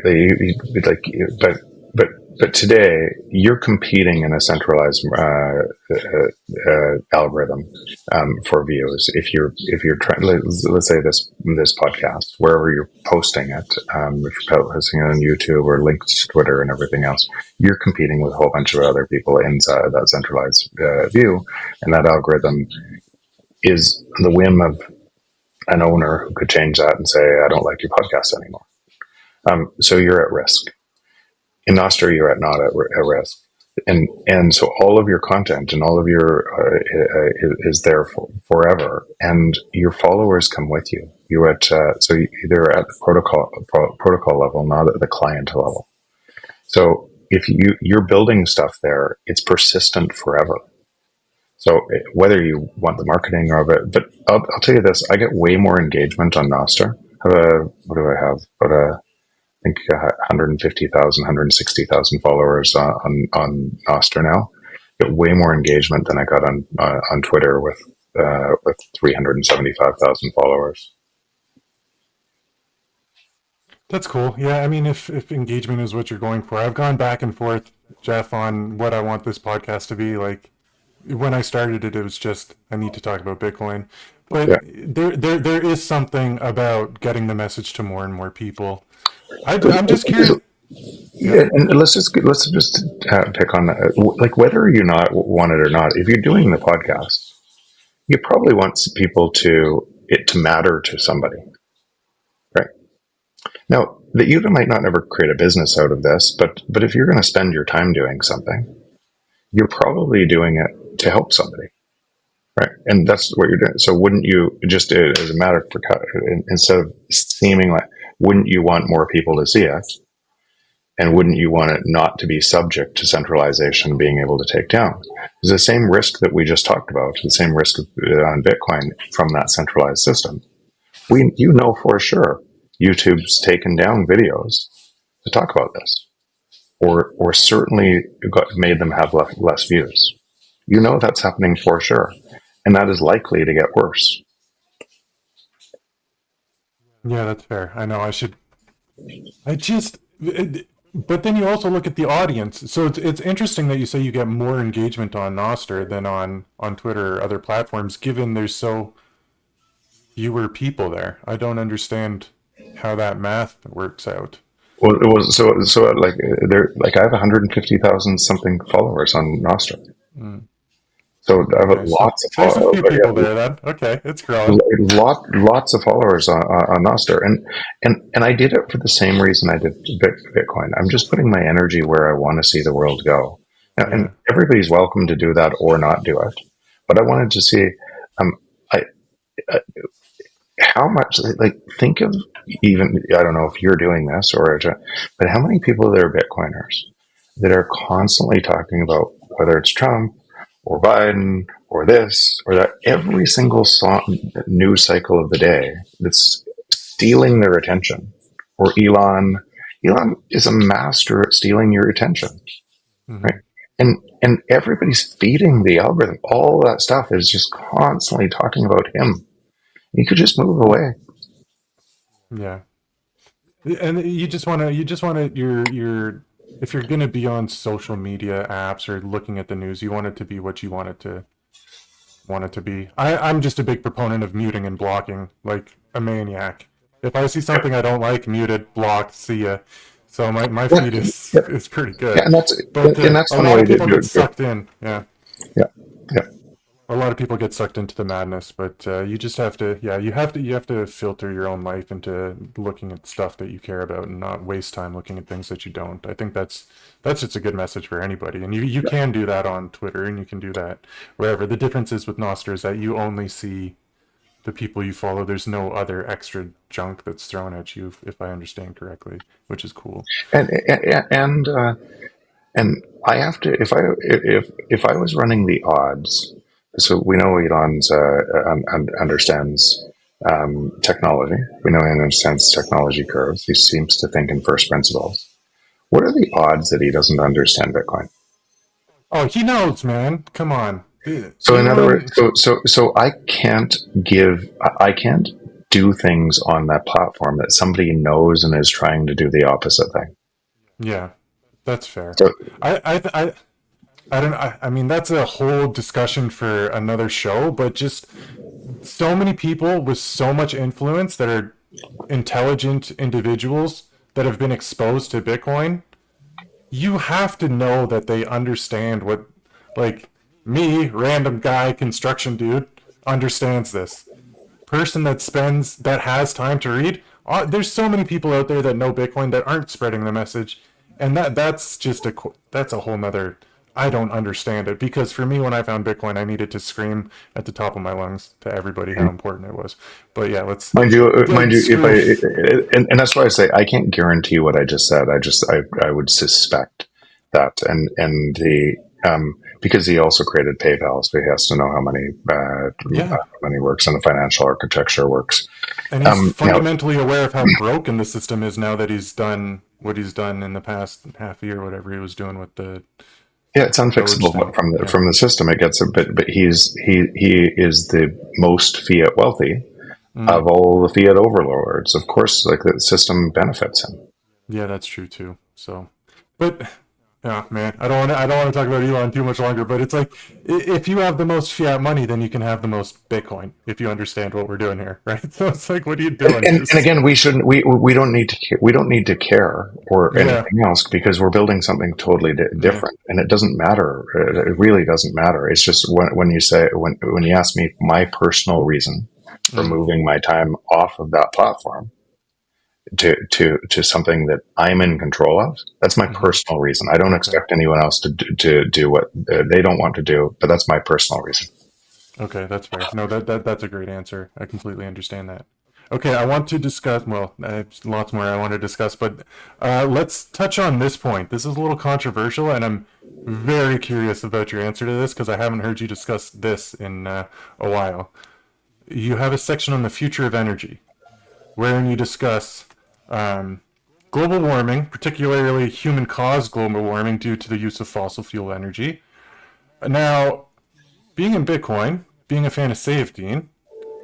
But today you're competing in a centralized algorithm for views. If you're trying, let's say this podcast, wherever you're posting it, if you're posting it on YouTube or linked to Twitter and everything else, you're competing with a whole bunch of other people inside that centralized view, and that algorithm is the whim of an owner who could change that and say, I don't like your podcast anymore. So you're at risk. In Nostr, you're not at risk. And so all of your content and all of your is there forever, and your followers come with you. You're at so they're at the protocol level, not at the client level. So if you're building stuff there, it's persistent forever. So whether you want the marketing of it, but I'll tell you this: I get way more engagement on Nostr. What do I have? About I think 150,000, 160,000 followers on Nostr now. Get way more engagement than I got on Twitter with 375,000 followers. That's cool. Yeah, I mean, if engagement is what you're going for, I've gone back and forth, Jeff, on what I want this podcast to be. Like when I started it, it was just I need to talk about Bitcoin, but Yeah. there is something about getting the message to more and more people. I'm just curious. Yeah. And let's just pick on like whether you not want it or not. If you're doing the podcast, you probably want people to it to matter to somebody, right? Now, that you might not ever create a business out of this, but if you're going to spend your time doing something, you're probably doing it to help somebody, right? And that's what you're doing. So wouldn't you just, as a matter of, instead of seeming like, wouldn't you want more people to see it? And wouldn't you want it not to be subject to centralization being able to take down? There's the same risk that we just talked about, the same risk on Bitcoin from that centralized system. You know for sure YouTube's taken down videos to talk about this, or certainly made them have less views. You know that's happening for sure, and that is likely to get worse. Yeah, that's fair. I know I should. I just. But then you also look at the audience. So it's interesting that you say you get more engagement on Nostr than on Twitter or other platforms, given there's so fewer people there. I don't understand how that math works out. Well, it was so like there like I have 150,000 something followers on Nostr. Mm. So I have Okay, so lots of there's a followers. few people there then. Okay, it's growing. Lots of followers on Nostr, and I did it for the same reason I did Bitcoin. I'm just putting my energy where I want to see the world go, and Yeah. everybody's welcome to do that or not do it. But I wanted to see, um, I, how much like think of even I don't know if you're doing this but how many people that are Bitcoiners that are constantly talking about whether it's Trump or Biden or this or that every single news cycle of the day that's stealing their attention, or Elon is a master at stealing your attention, right? Hmm. And everybody's feeding the algorithm. All that stuff is just constantly talking about him. You could just move away. Yeah. And you just want to if you're going to be on social media apps or looking at the news, you want it to be what you want it to be. I'm just a big proponent of muting and blocking like a maniac. If I see something I don't like, muted, blocked, see ya. So my Yeah, feed is yeah, is pretty yeah, good. and that's But and that's a one lot way of to people do get it. sucked in. Yeah. Yeah, yeah, A lot of people get sucked into the madness, but you just have to, yeah, you have to filter your own life into looking at stuff that you care about and not waste time looking at things that you don't. I think that's just a good message for anybody, and you yeah. can do that on Twitter and you can do that wherever. The difference is with Nostr is that you only see the people you follow. There's no other extra junk that's thrown at you, if I understand correctly, which is cool. And and I have to if I was running the odds. So we know Elon's understands technology. We know he understands technology curves. He seems to think in first principles. What are the odds that he doesn't understand Bitcoin? Oh, he knows, man. Come on. So in other words, Elon, so I can't do things on that platform that somebody knows and is trying to do the opposite thing. yeah, that's fair. So I don't. I mean, that's a whole discussion for another show. But just so many people with so much influence that are intelligent individuals that have been exposed to Bitcoin. You have to know that they understand what, like me, random guy, construction dude, understands this. Person that has time to read. There's so many people out there that know Bitcoin that aren't spreading the message, and that's a whole nother. I don't understand it because for me, when I found Bitcoin, I needed to scream at the top of my lungs to everybody how important it was. But yeah, let's mind you, if screw. and that's why I say I can't guarantee what I just said. I would suspect that, and the because he also created PayPal, so he has to know Yeah, how money works and the financial architecture works. and he's Now, fundamentally aware of how broken the system is now that he's done what he's done in the past half a year, whatever he was doing with the yeah, it's Doge unfixable, but thing. Yeah, from the system, it gets a bit. But he is the most fiat wealthy mm. of all the fiat overlords. Of course, like the system benefits him. Yeah, that's true too. So, but Yeah, man. I don't want to talk about Elon too much longer, but it's like if you have the most fiat money, then you can have the most Bitcoin. If you understand what we're doing here, right? So it's like, what are you doing? And Just again, we don't need to we don't need to care or yeah, anything else because we're building something totally yeah, different, and it doesn't matter. It really doesn't matter. It's just when you say when you ask me my personal reason for mm, moving my time off of that platform to something that I'm in control of. That's my hmm. personal reason. I don't Okay, expect anyone else to do what they don't want to do, but that's my personal reason. okay, that's fair. No, that's a great answer. I completely understand that. Okay, I want to discuss. Well, lots more I want to discuss, but let's touch on this point. This is a little controversial, and I'm very curious about your answer to this because I haven't heard you discuss this in a while. You have a section on the future of energy, wherein you discuss um, global warming, particularly human caused global warming due to the use of fossil fuel energy. Now, being in Bitcoin, being a fan of Safedine,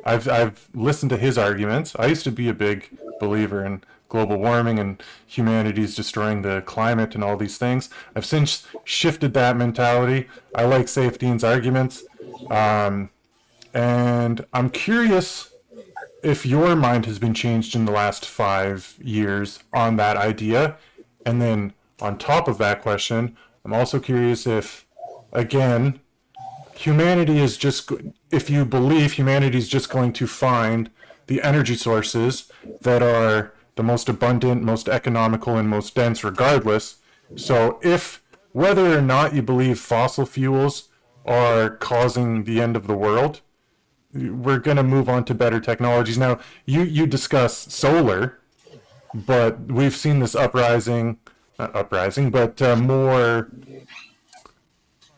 I've listened to his arguments. I used to be a big believer in global warming and humanity's destroying the climate and all these things. I've since shifted that mentality. I like Safedine's arguments. Um, and I'm curious if your mind has been changed in the last 5 years on that idea. And then on top of that question, I'm also curious if, again, humanity is just, if you believe humanity is just going to find the energy sources that are the most abundant, most economical, and most dense, regardless. So, if whether or not you believe fossil fuels are causing the end of the world, we're going to move on to better technologies. Now, you discuss solar, but we've seen this uprising, not uprising, but more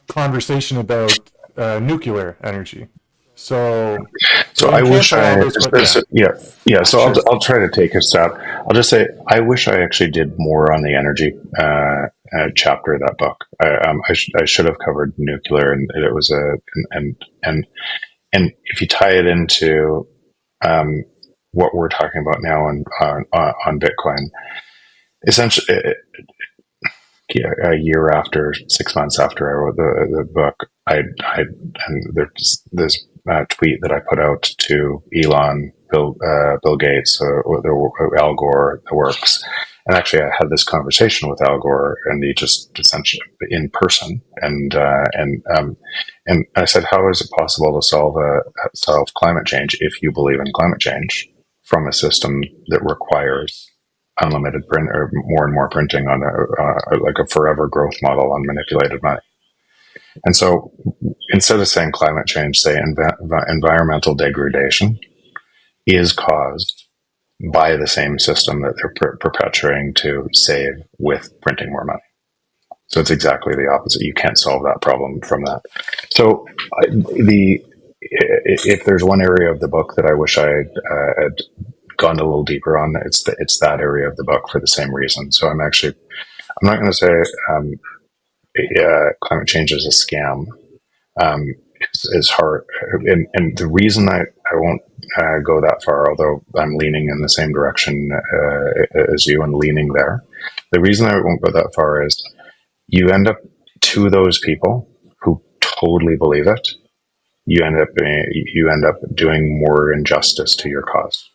conversation about nuclear energy. So So you I wish cancel I, all those, but yeah, yeah, yeah. So sure. I'll try to take a step. I'll just say I wish I actually did more on the energy chapter of that book. I should have covered nuclear, and it was and and if you tie it into um, what we're talking about now on Bitcoin, essentially a year after, 6 months after I wrote the book, I and there's a tweet that I put out to Elon, Bill Gates, Al Gore, the works. And actually, I had this conversation with Al Gore, and he just essentially in person, and I said, "How is it possible to solve climate change if you believe in climate change from a system that requires unlimited print or more and more printing on like a forever growth model on manipulated money?" And so instead of saying climate change, say environmental degradation is caused by the same system that they're perpetuating to save with printing more money. So it's exactly the opposite. You can't solve that problem from that. So the if there's one area of the book that I wish I had gone a little deeper on, it's that area of the book for the same reason. So I'm not going to say climate change is a scam. Is hard, and the reason I won't go that far, although I'm leaning in the same direction as you and leaning there. The reason I won't go that far is you end up to those people who totally believe it. You end up doing more injustice to your cause.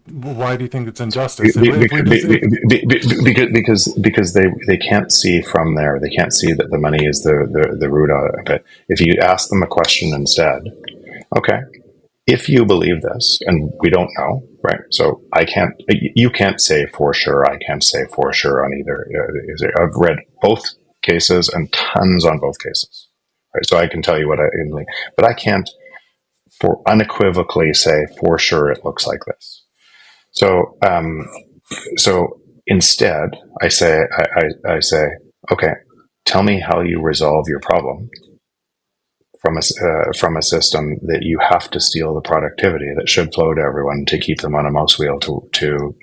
Why do you think it's injustice? If we just, if, Because they can't see from there. They can't see that the money is the root of it. If you ask them a question instead, okay, if you believe this, and we don't know, right? So you can't say for sure. I can't say for sure on either. I've read both cases and tons on both cases, right? So I can tell you but I can't for unequivocally say for sure it looks like this. So, so instead, I say, okay, tell me how you resolve your problem from a system that you have to steal the productivity that should flow to everyone to keep them on a mouse wheel to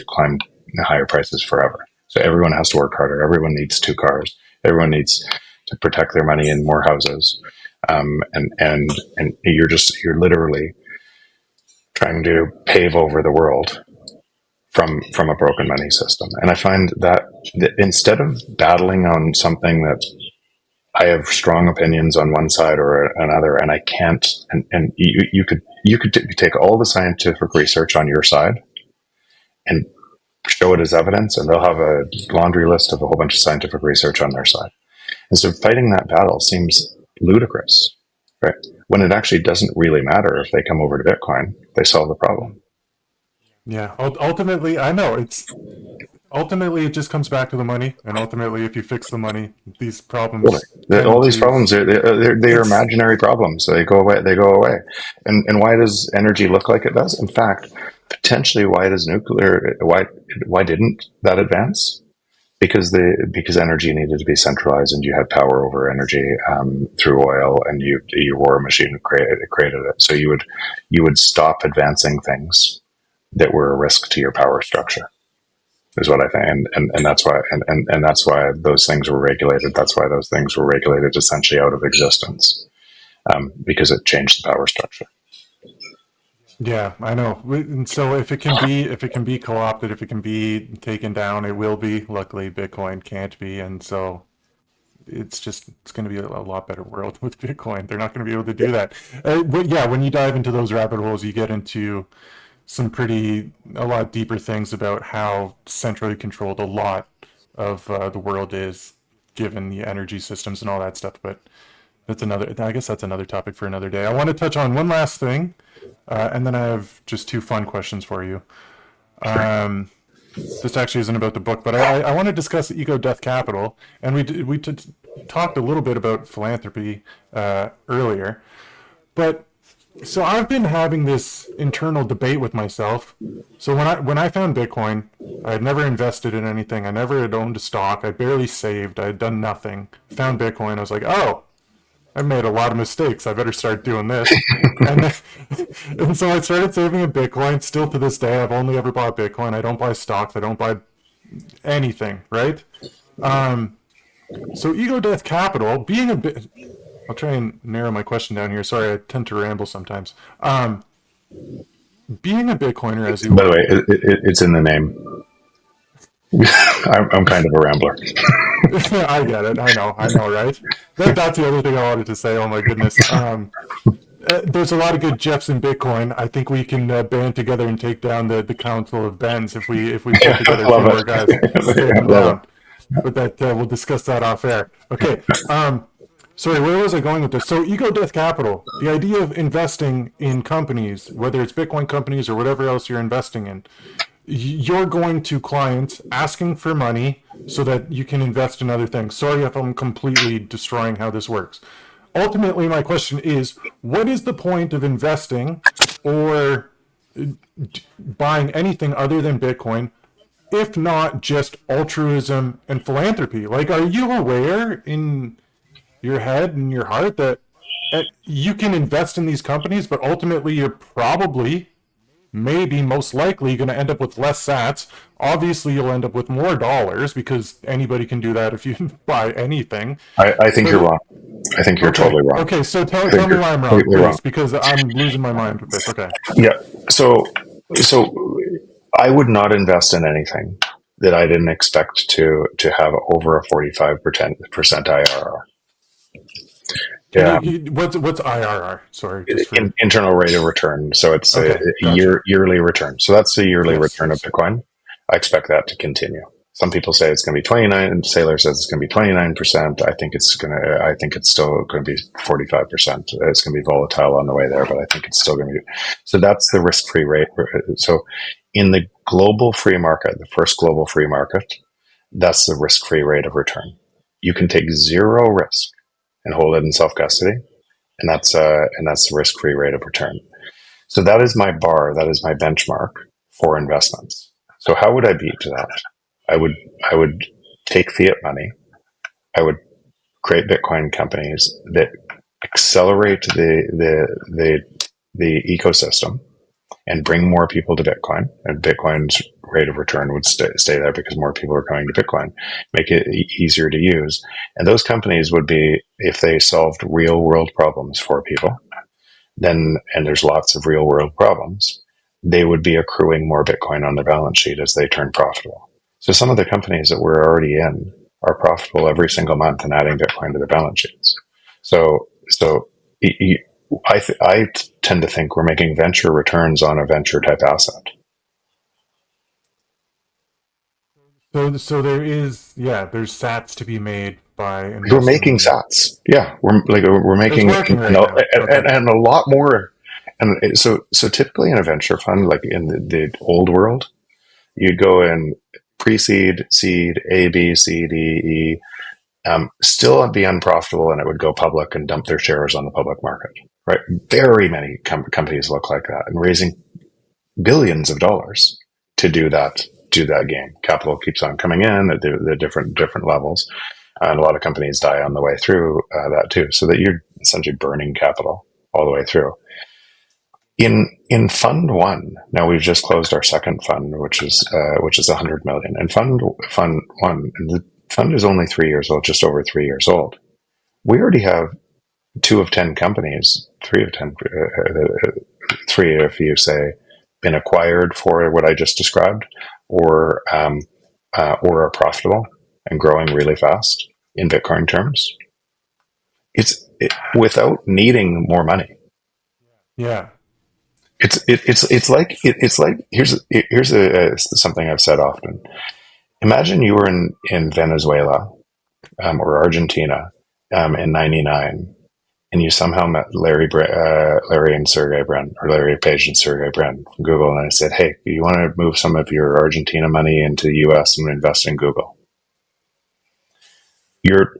climb higher prices forever. So everyone has to work harder. Everyone needs two cars. Everyone needs to protect their money in more houses. And you're literally trying to pave over the world from a broken money system. And I find that instead of battling on something that I have strong opinions on one side or another, and I can't, and you could take all the scientific research on your side and show it as evidence, and they'll have a laundry list of a whole bunch of scientific research on their side. And so fighting that battle seems ludicrous, right? When it actually doesn't really matter if they come over to Bitcoin, they solve the problem. Yeah. Ultimately, I know it's ultimately it just comes back to the money, and ultimately, if you fix the money, these Totally. problems All tend these to. problems they are It's imaginary problems. They go away. They go away. And why does energy look like it does? In fact, potentially, why does nuclear? Why didn't that advance? Because energy needed to be centralized, and you had power over energy through oil, and your war machine created it. So you would stop advancing things that were a risk to your power structure. Is what I think, and that's why and that's why those things were regulated. That's why those things were regulated essentially out of existence, because it changed the power structure. Yeah, I know. And so if it can be co-opted, if it can be taken down, it will be. Luckily, Bitcoin can't be, and so it's going to be a lot better world with Bitcoin. They're not going to be able to do that. But yeah, when you dive into those rabbit holes, you get into a lot deeper things about how centrally controlled a lot of the world is, given the energy systems and all that stuff. But I guess that's another topic for another day. I want to touch on one last thing, and then I have just two fun questions for you. Um, this actually isn't about the book, but I want to discuss Ego Death Capital, and talked a little bit about philanthropy earlier. But so I've been having this internal debate with myself. So when I found Bitcoin, I had never invested in anything. I never had owned a stock. I barely saved. I had done nothing. Found Bitcoin. I was like, oh, I made a lot of mistakes. I better start doing this. And then, and so I started saving in Bitcoin. Still to this day, I've only ever bought Bitcoin. I don't buy stocks. I don't buy anything. Right. Um, so Ego Death Capital, being a bit, I'll try and narrow my question down here. Sorry, I tend to ramble sometimes. Being a Bitcoiner, as you By the are, way, it's in the name. I'm kind of a rambler. I get it. I know, right? That's the other thing I wanted to say. Oh my goodness. There's a lot of good Jeffs in Bitcoin. I think we can band together and take down the Council of Bens if we pull Yeah, together a love few more guys to take it. them Love down. But that we'll discuss that off air. Okay. Sorry, where was I going with this? So, Ego Death Capital, the idea of investing in companies, whether it's Bitcoin companies or whatever else you're investing in, you're going to clients asking for money so that you can invest in other things. Sorry if I'm completely destroying how this works. Ultimately, my question is, what is the point of investing or buying anything other than Bitcoin, if not just altruism and philanthropy? Like, are you aware in your head and your heart that you can invest in these companies, but ultimately you're probably, maybe, most likely going to end up with less sats. Obviously, you'll end up with more dollars because anybody can do that if you buy anything. I think But you're wrong. I think you're okay, totally wrong. okay. So I tell think me you're why I'm wrong, completely wrong. please, because I'm losing my mind with this. Okay. Yeah. So I would not invest in anything that I didn't expect to have over a 45% IRR. Can Yeah, what's IRR? Sorry, just for. internal rate of return. So it's a Okay, gotcha. yearly return. So that's the yearly Yes, return of yes. Bitcoin. I expect that to continue. Some people say it's going to be 29, and Sailor says it's going to be 29%. I think it's still going to be 45%. It's going to be volatile on the way there, but I think it's still going to be. So that's the risk free rate. So in the global free market, the first global free market, that's the risk free rate of return. You can take zero risk and hold it in self custody, and that's the risk free rate of return. So that is my bar. That is my benchmark for investments. So how would I beat that? I would I would take fiat money. I would create Bitcoin companies that accelerate the ecosystem and bring more people to Bitcoin. And Bitcoin's rate of return would stay there because more people are coming to Bitcoin. Make it easier to use. And those companies would be, if they solved real world problems for people, then, and there's lots of real world problems, they would be accruing more Bitcoin on their balance sheet as they turn profitable. So some of the companies that we're already in are profitable every single month and adding Bitcoin to their balance sheets. So I tend to think we're making venture returns on a venture type asset. So there is, yeah, there's sats to be made by We're investing making in. sats. Yeah, we're It's making working right now. Okay. and a lot more. And so typically in a venture fund, like in the old world, you'd go in pre-seed, seed, A, B, C, D, E, still be unprofitable, and it would go public and dump their shares on the public market. Right? Very many companies look like that, and raising billions of dollars to do that game. Capital keeps on coming in at the different levels, and a lot of companies die on the way through that too. So that you're essentially burning capital all the way through. In Fund One, now we've just closed our second fund, which is 100 million. And Fund One, and the fund is only 3 years old, just over 3 years old. We already have 2 of 10 companies, 3 of 10, three if you say, been acquired for what I just described, or are profitable and growing really fast in Bitcoin terms. Without needing more money. Yeah. It's like here's something I've said often. Imagine you were in Venezuela, or Argentina, in '99, and you somehow met Larry and Sergey Brin, or Larry Page and Sergey Brin from Google, and I said, "Hey, you want to move some of your Argentina money into the U.S. and invest in Google?" Your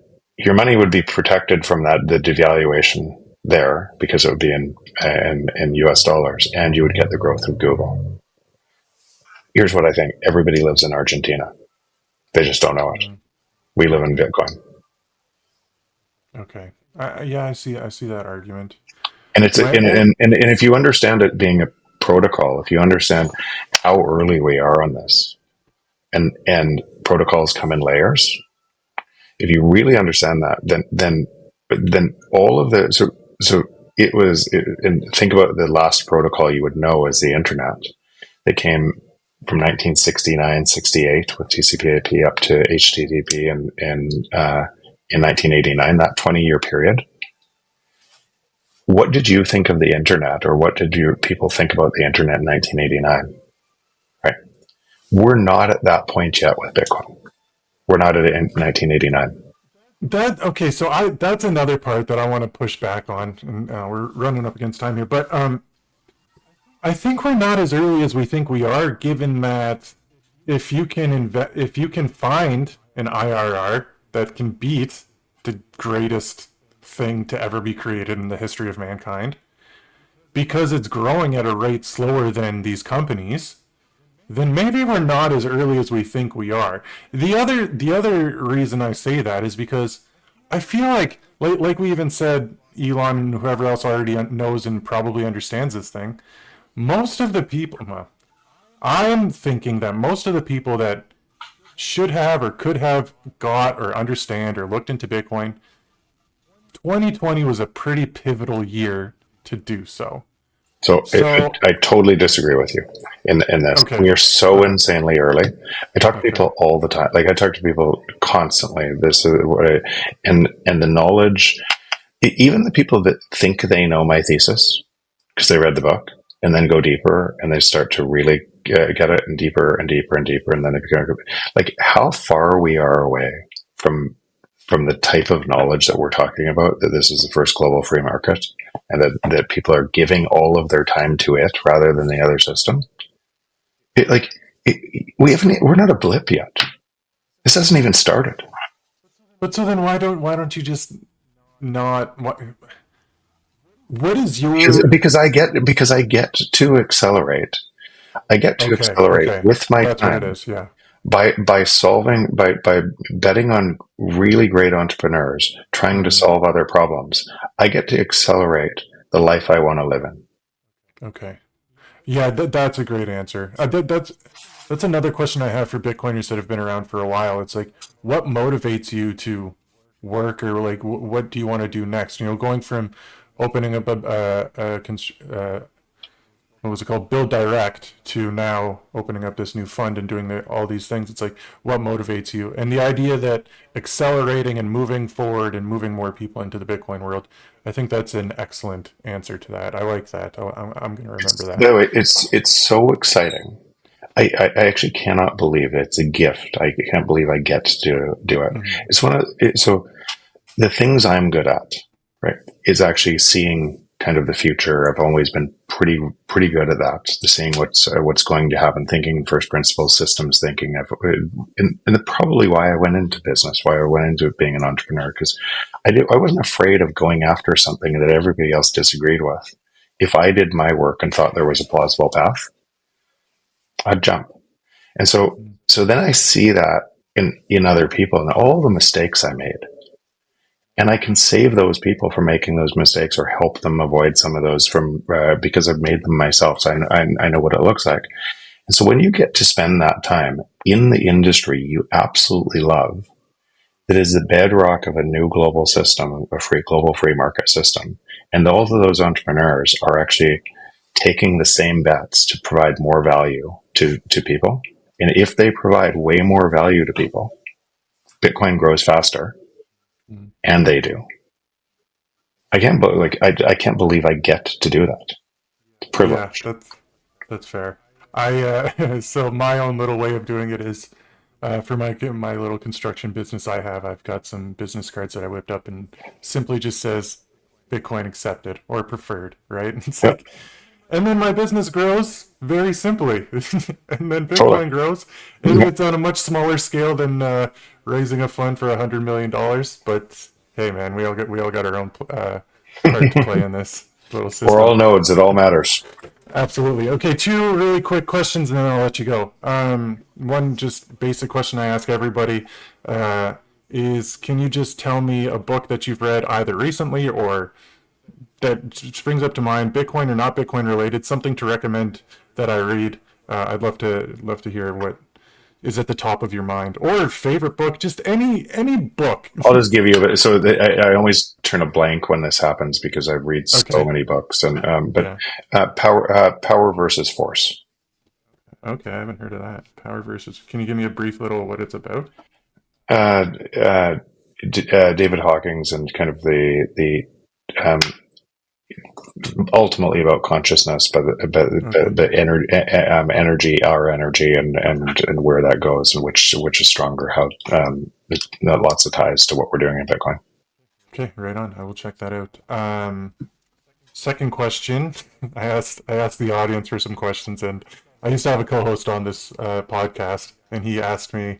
money would be protected from the devaluation there because it would be in U.S. dollars, and you would get the growth of Google. Here's what I think: everybody lives in Argentina; they just don't know it. Mm, We live in Bitcoin, okay. Yeah, I see that argument. and it's My and if you understand it being a protocol, if you understand how early we are on this, and protocols come in layers, if you really understand that, then all of the so it was and think about the last protocol you would know as the internet. They came from 1969, 68 with TCP/IP up to HTTP in 1989, that 20-year period. What did you think of the internet, or what did your people think about the internet in 1989? Right. We're not at that point yet with Bitcoin. We're not at it in 1989. that okay, so I that's another part that I want to push back on, and we're running up against time here. But I think we're not as early as we think we are, given that if you can find an IRR that can beat the greatest thing to ever be created in the history of mankind, because it's growing at a rate slower than these companies, then maybe we're not as early as we think we are. The other reason I say that is because I feel like we even said, Elon and whoever else already knows and probably understands this thing. Most of the people, well, I'm thinking that most of the people that should have or could have got or understand or looked into Bitcoin, 2020 was a pretty pivotal year to do so. So So, I totally disagree with you in this. okay, We are so okay, insanely early. I talk to okay. people all the time. Like I talk to people constantly. This is what and the knowledge. Even the people that think they know my thesis because they read the book and then go deeper and they start to really get it and deeper and deeper and deeper, and then they become like how far we are away from the type of knowledge that we're talking about, that this is the first global free market, and that people are giving all of their time to it rather than the other system. It, like we're not a blip yet. This hasn't even started. But so then why don't you just not what is your Because I get to accelerate. I get to okay, accelerate okay. with my That's what it time is, yeah. by betting on really great entrepreneurs trying to Hmm. solve other problems. I get to accelerate the life I want to live in. Okay. Yeah, that's a great answer. That's another question I have for Bitcoiners that have been around for a while. It's like, what motivates you to work, or like, what do you want to do next? Going from opening up what was it called, Build Direct, to now opening up this new fund and doing all these things. It's like, what motivates you? And the idea that accelerating and moving forward and moving more people into the Bitcoin world, I think that's an excellent answer to that. I like that. I'm going to remember that. By the way, it's so exciting. I actually cannot believe it's a gift. I can't believe I get to do it. Mm-hmm. It's so the things I'm good at, right, is actually seeing kind of the future. I've always been pretty good at that, seeing what's going to happen, thinking first principles, systems thinking. And probably why I went into business, why I went into being an entrepreneur, because I wasn't afraid of going after something that everybody else disagreed with. If I did my work and thought there was a plausible path, I'd jump. And so then I see that in other people and all the mistakes I made. And I can save those people from making those mistakes or help them avoid some of those from because I've made them myself. So I know what it looks like. And so when you get to spend that time in the industry you absolutely love, that is the bedrock of a new global system, a global free market system, and all of those entrepreneurs are actually taking the same bets to provide more value to people. And if they provide way more value to people, Bitcoin grows faster, Mm-hmm. and they do. I can't believe I get to do that. It's Yeah, privileged. that's fair. I so my own little way of doing it is for my little construction business I have. I've got some business cards that I whipped up and simply just says Bitcoin accepted or preferred, right? It's Yep, like, and then my business grows very simply, and then totally. Bitcoin grows. Yep. It's on a much smaller scale than raising a fund for $100 million, but hey, man, we all got our own part to play in this little We're system. all nodes. It all matters. Absolutely. Okay, two really quick questions, and then I'll let you go. One just basic question I ask everybody is: can you just tell me a book that you've read either recently or that springs up to mind, Bitcoin or not Bitcoin related, something to recommend that I read? I'd love to hear what is at the top of your mind, or favorite book, just any book. I'll just give you a bit. So I always turn a blank when this happens because I read so Okay. many books. And but Yeah. power versus force. Okay, I haven't heard of that. Power versus. Can you give me a brief little what it's about? Uh, uh, David Hawkins and kind of the um, ultimately about consciousness, Okay. but energy, our energy, and where that goes, and which is stronger. How lots of ties to what we're doing in Bitcoin. Okay, right on. I will check that out. Second question. I asked the audience for some questions, and I used to have a co-host on this podcast, and he asked me.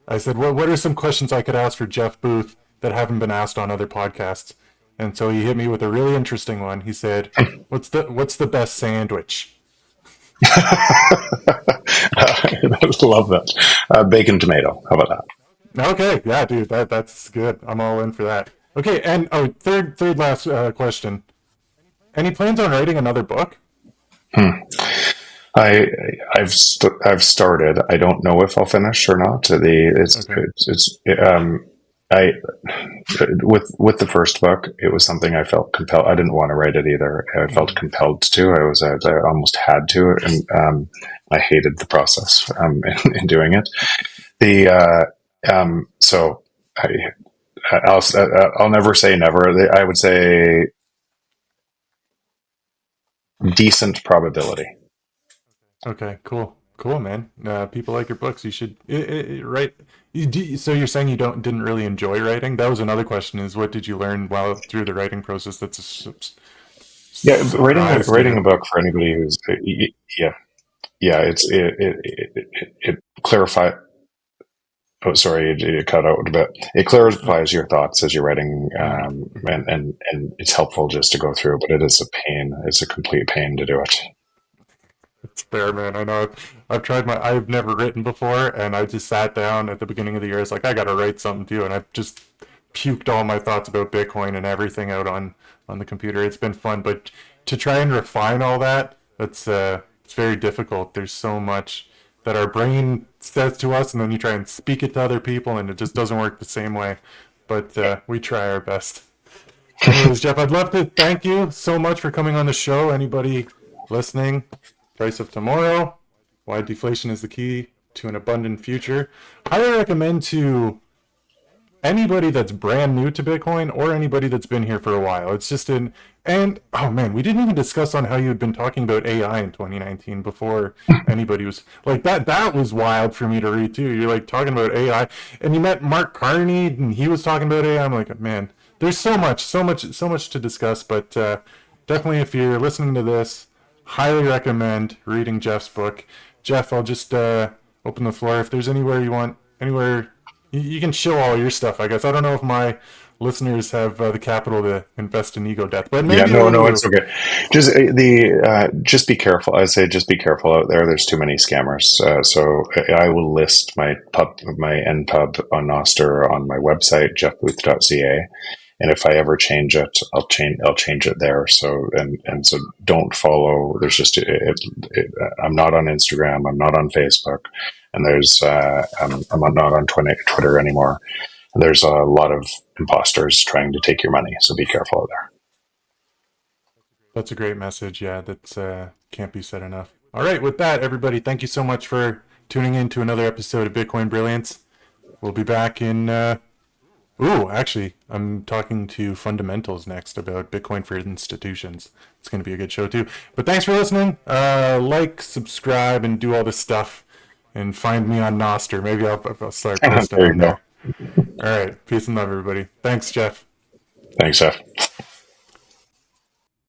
I said, what are some questions I could ask for Jeff Booth that haven't been asked on other podcasts?" And so he hit me with a really interesting one. He said, "What's the best sandwich?" I love that. Bacon tomato. How about that? Okay, yeah, dude, that's good. I'm all in for that. Okay, and oh, third last question. Any plans on writing another book? Hmm. I I've started. I don't know if I'll finish or not. Okay. I with the first book, it was something I felt compelled. I didn't want to write it either. I felt Mm-hmm. compelled to. I almost had to, and I hated the process in doing it. The so I'll never say never. I would say decent probability. Okay, cool, man. People like your books. You should write. So you're saying you didn't really enjoy writing? That was another question. Is what did you learn while through the writing process that's Yeah, surprised writing you? a book for anybody who's yeah yeah it clarify. Oh, sorry, it cut out a bit. It clarifies your thoughts as you're writing, Mm-hmm. and it's helpful just to go through. But it is a pain. It's a complete pain to do it. It's fair, man. I know. I've tried I've never written before, and I just sat down at the beginning of the year. It's like I got to write something too, and I've just puked all my thoughts about Bitcoin and everything out on the computer. It's been fun, but to try and refine all that, it's very difficult. There's so much that our brain says to us, and then you try and speak it to other people, and it just doesn't work the same way. But we try our best. Anyways, Jeff, I'd love to thank you so much for coming on the show. Anybody listening, price of tomorrow, why deflation is the key to an abundant future. Highly recommend to anybody that's brand new to Bitcoin or anybody that's been here for a while. It's just an and oh man, we didn't even discuss on how you had been talking about AI in 2019 before anybody was like that. That was wild for me to read too. You're like talking about AI, and you met Mark Carney, and he was talking about AI. I'm like, man, there's so much to discuss. But definitely, if you're listening to this, highly recommend reading Jeff's book. Jeff, I'll just open the floor. If there's anywhere you want, anywhere you can show all your stuff, I guess. I don't know if my listeners have the capital to invest in ego death, but Yeah, maybe no, they no, it's do. okay. Just be careful. I say just be careful out there. There's too many scammers. So I will list my npub on nostr on my website jeffbooth.ca, and if I ever change it, I'll change it there. So so don't follow. There's just I'm not on Instagram. I'm not on Facebook, and I'm not on Twitter anymore. And there's a lot of imposters trying to take your money. So be careful out there. That's a great message. Yeah, that's can't be said enough. All right, with that, everybody, thank you so much for tuning in to another episode of Bitcoin Brilliance. We'll be back in. Actually, I'm talking to Fundamentals next about Bitcoin for institutions. It's going to be a good show too. But thanks for listening. Like, subscribe, and do all this stuff. And find me on Nostr. Maybe I'll start posting There you on go. there. All right. Peace and love, everybody. Thanks, Jeff. Thanks, Jeff.